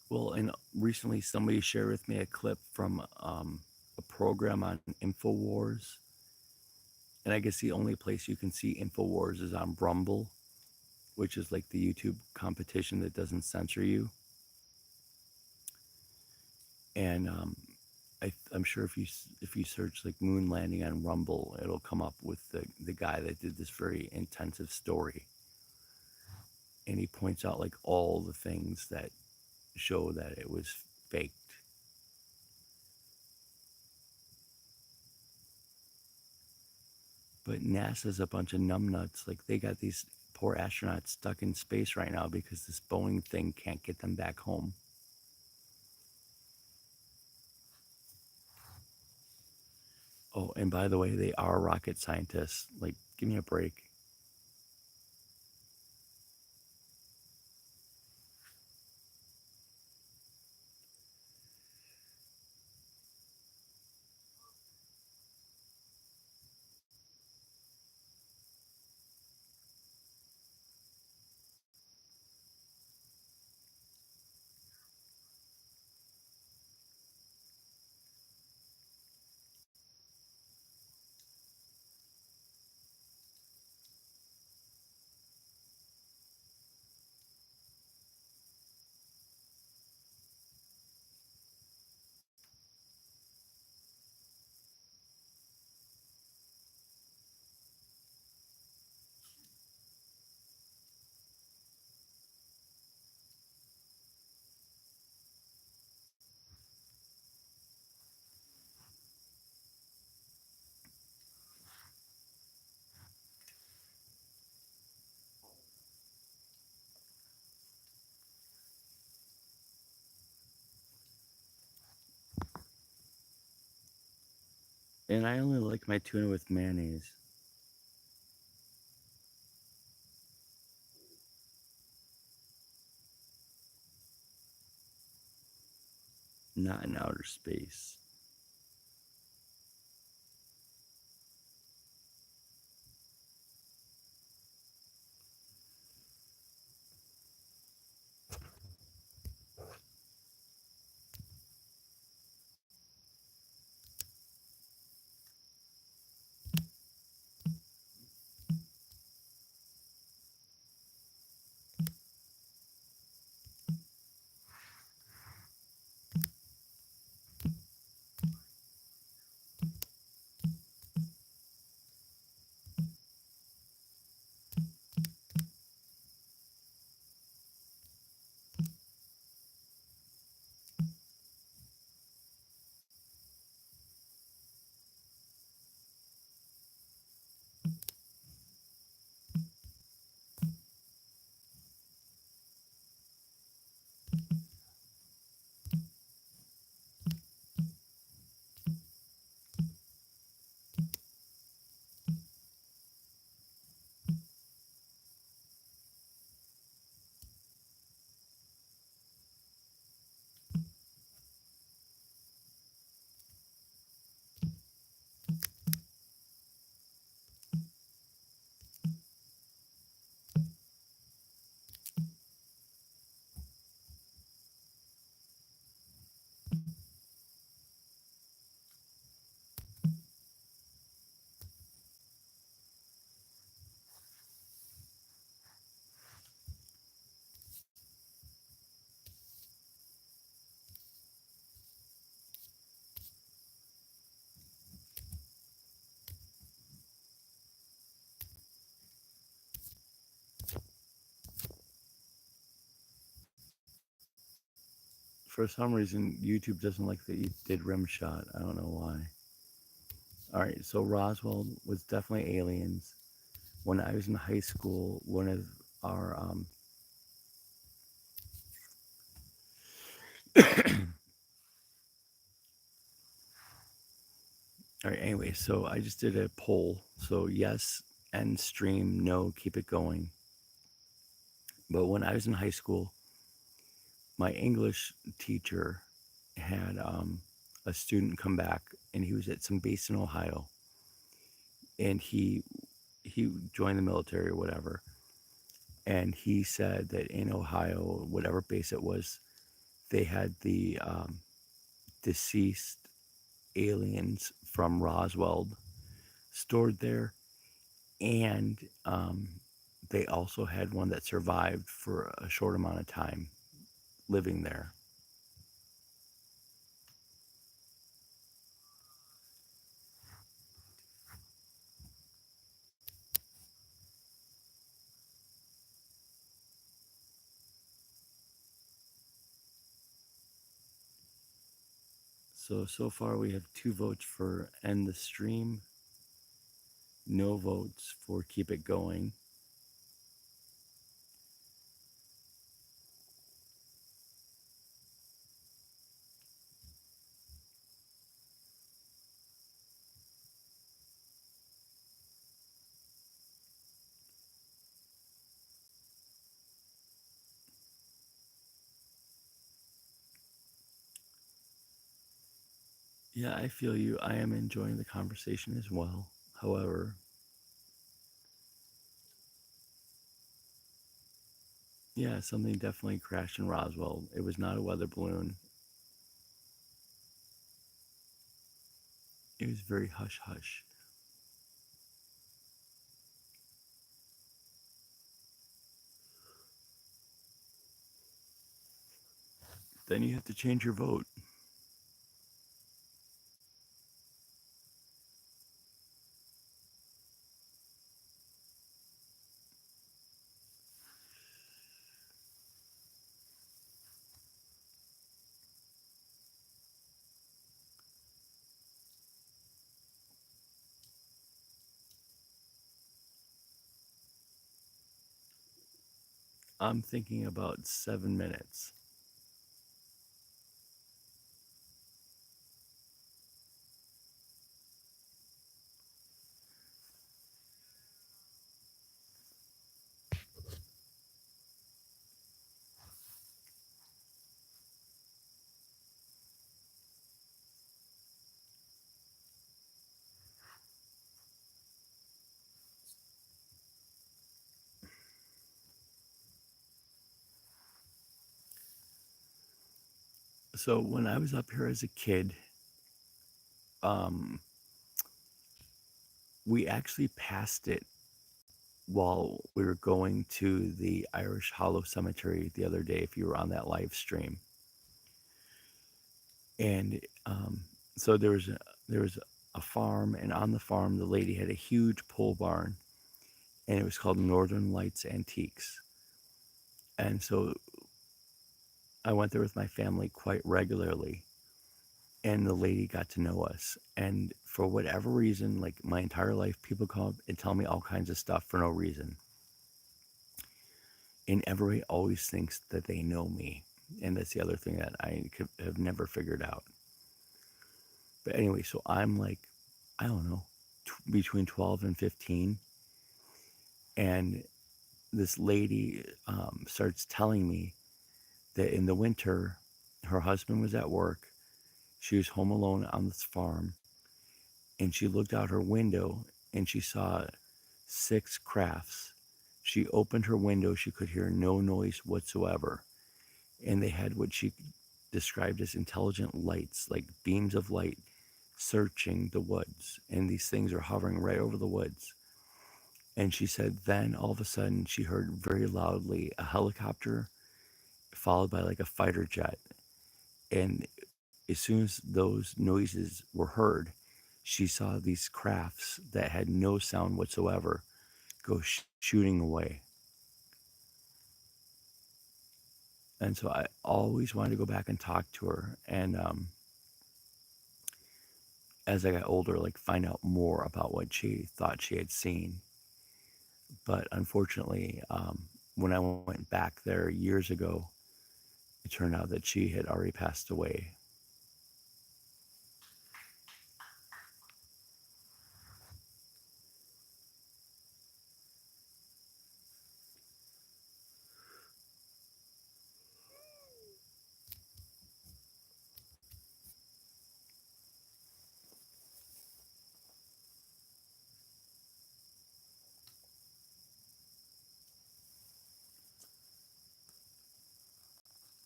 Well, and recently somebody shared with me a clip from a program on InfoWars. And I guess the only place you can see InfoWars is on Rumble, which is like the YouTube competition that doesn't censor you. And I'm sure if you search like moon landing on Rumble, it'll come up with the guy that did this very intensive story. and he points out like all the things that show that it was faked. But NASA's a bunch of numbnuts. Like, they got these poor astronauts stuck in space right now because this Boeing thing can't get them back home. Oh, and by the way, they are rocket scientists. Like, give me a break. And I only like my tuna with mayonnaise. Not in outer space. For some reason, YouTube doesn't like that you did rim shot. I don't know why. All right, so Roswell was definitely aliens. When I was in high school, one of our all right, anyway, so I just did a poll. So yes, end stream, no, keep it going. But when I was in high school, my English teacher had a student come back, and he was at some base in Ohio, and he joined the military or whatever, and he said that in Ohio, whatever base it was, they had the deceased aliens from Roswell stored there, and they also had one that survived for a short amount of time living there. So far we have 2 votes for end the stream, no votes for keep it going. Yeah, I feel you. I am enjoying the conversation as well. However, yeah, something definitely crashed in Roswell. It was not a weather balloon. It was very hush hush. Then you have to change your vote. I'm thinking about 7 minutes. So when I was up here as a kid, um, we actually passed it while we were going to the Irish Hollow Cemetery the other day. If you were on that live stream, and so there was a farm, and on the farm the lady had a huge pole barn, and it was called Northern Lights Antiques. And so I went there with my family quite regularly, and the lady got to know us. And for whatever reason, like my entire life, people come up and tell me all kinds of stuff for no reason. And everybody always thinks that they know me. And that's the other thing that have never figured out. But anyway, so I'm like, I don't know, between 12 and 15. And this lady starts telling me that in the winter, her husband was at work. She was home alone on this farm, and she looked out her window and she saw 6 crafts. She opened her window, she could hear no noise whatsoever. And they had what she described as intelligent lights, like beams of light searching the woods. And these things are hovering right over the woods. And she said, then all of a sudden, she heard very loudly a helicopter followed by like a fighter jet. And as soon as those noises were heard, she saw these crafts that had no sound whatsoever go shooting away. And so I always wanted to go back and talk to her. And as I got older, like find out more about what she thought she had seen. But unfortunately, when I went back there years ago, it turned out that she had already passed away.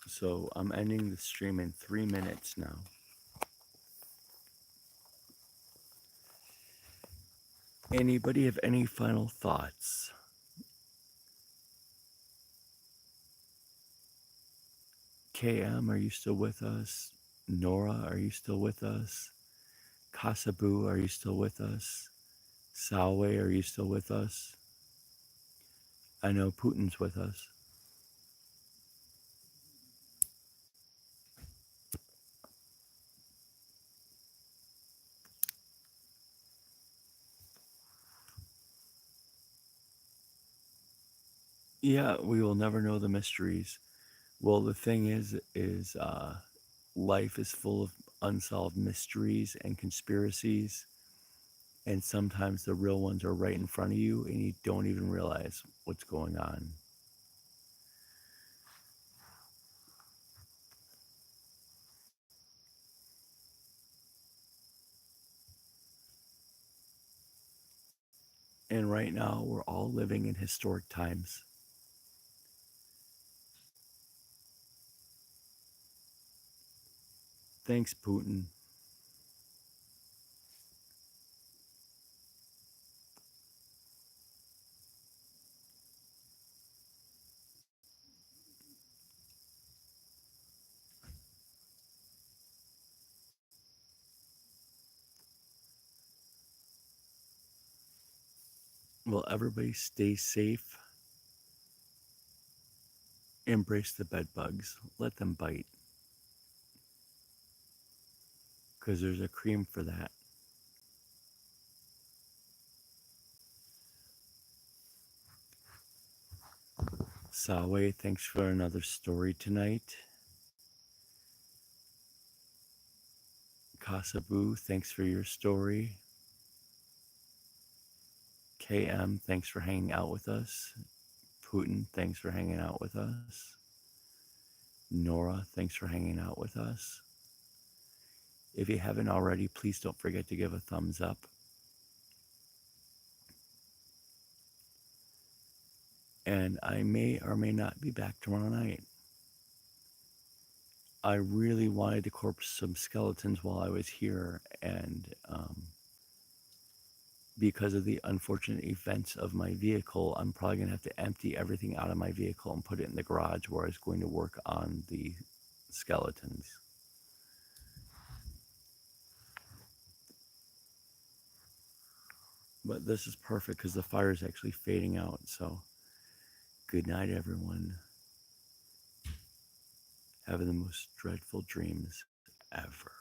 So I'm ending the stream in 3 minutes now. Anybody have any final thoughts? KM, are you still with us? Nora, are you still with us? Kasabu, are you still with us? Salwe, are you still with us? I know Putin's with us. Yeah, we will never know the mysteries. Well, the thing is life is full of unsolved mysteries and conspiracies, and sometimes the real ones are right in front of you, and you don't even realize what's going on. And right now, we're all living in historic times. Thanks, Putin. Will everybody stay safe? Embrace the bed bugs. Let them bite, because there's a cream for that. Sawe, thanks for another story tonight. Kasabu, thanks for your story. KM, thanks for hanging out with us. Putin, thanks for hanging out with us. Nora, thanks for hanging out with us. If you haven't already, please don't forget to give a thumbs up. And I may or may not be back tomorrow night. I really wanted to corpse some skeletons while I was here, and because of the unfortunate events of my vehicle, I'm probably going to have to empty everything out of my vehicle and put it in the garage where I was going to work on the skeletons. But this is perfect because the fire is actually fading out. So, good night, everyone. Having the most dreadful dreams ever.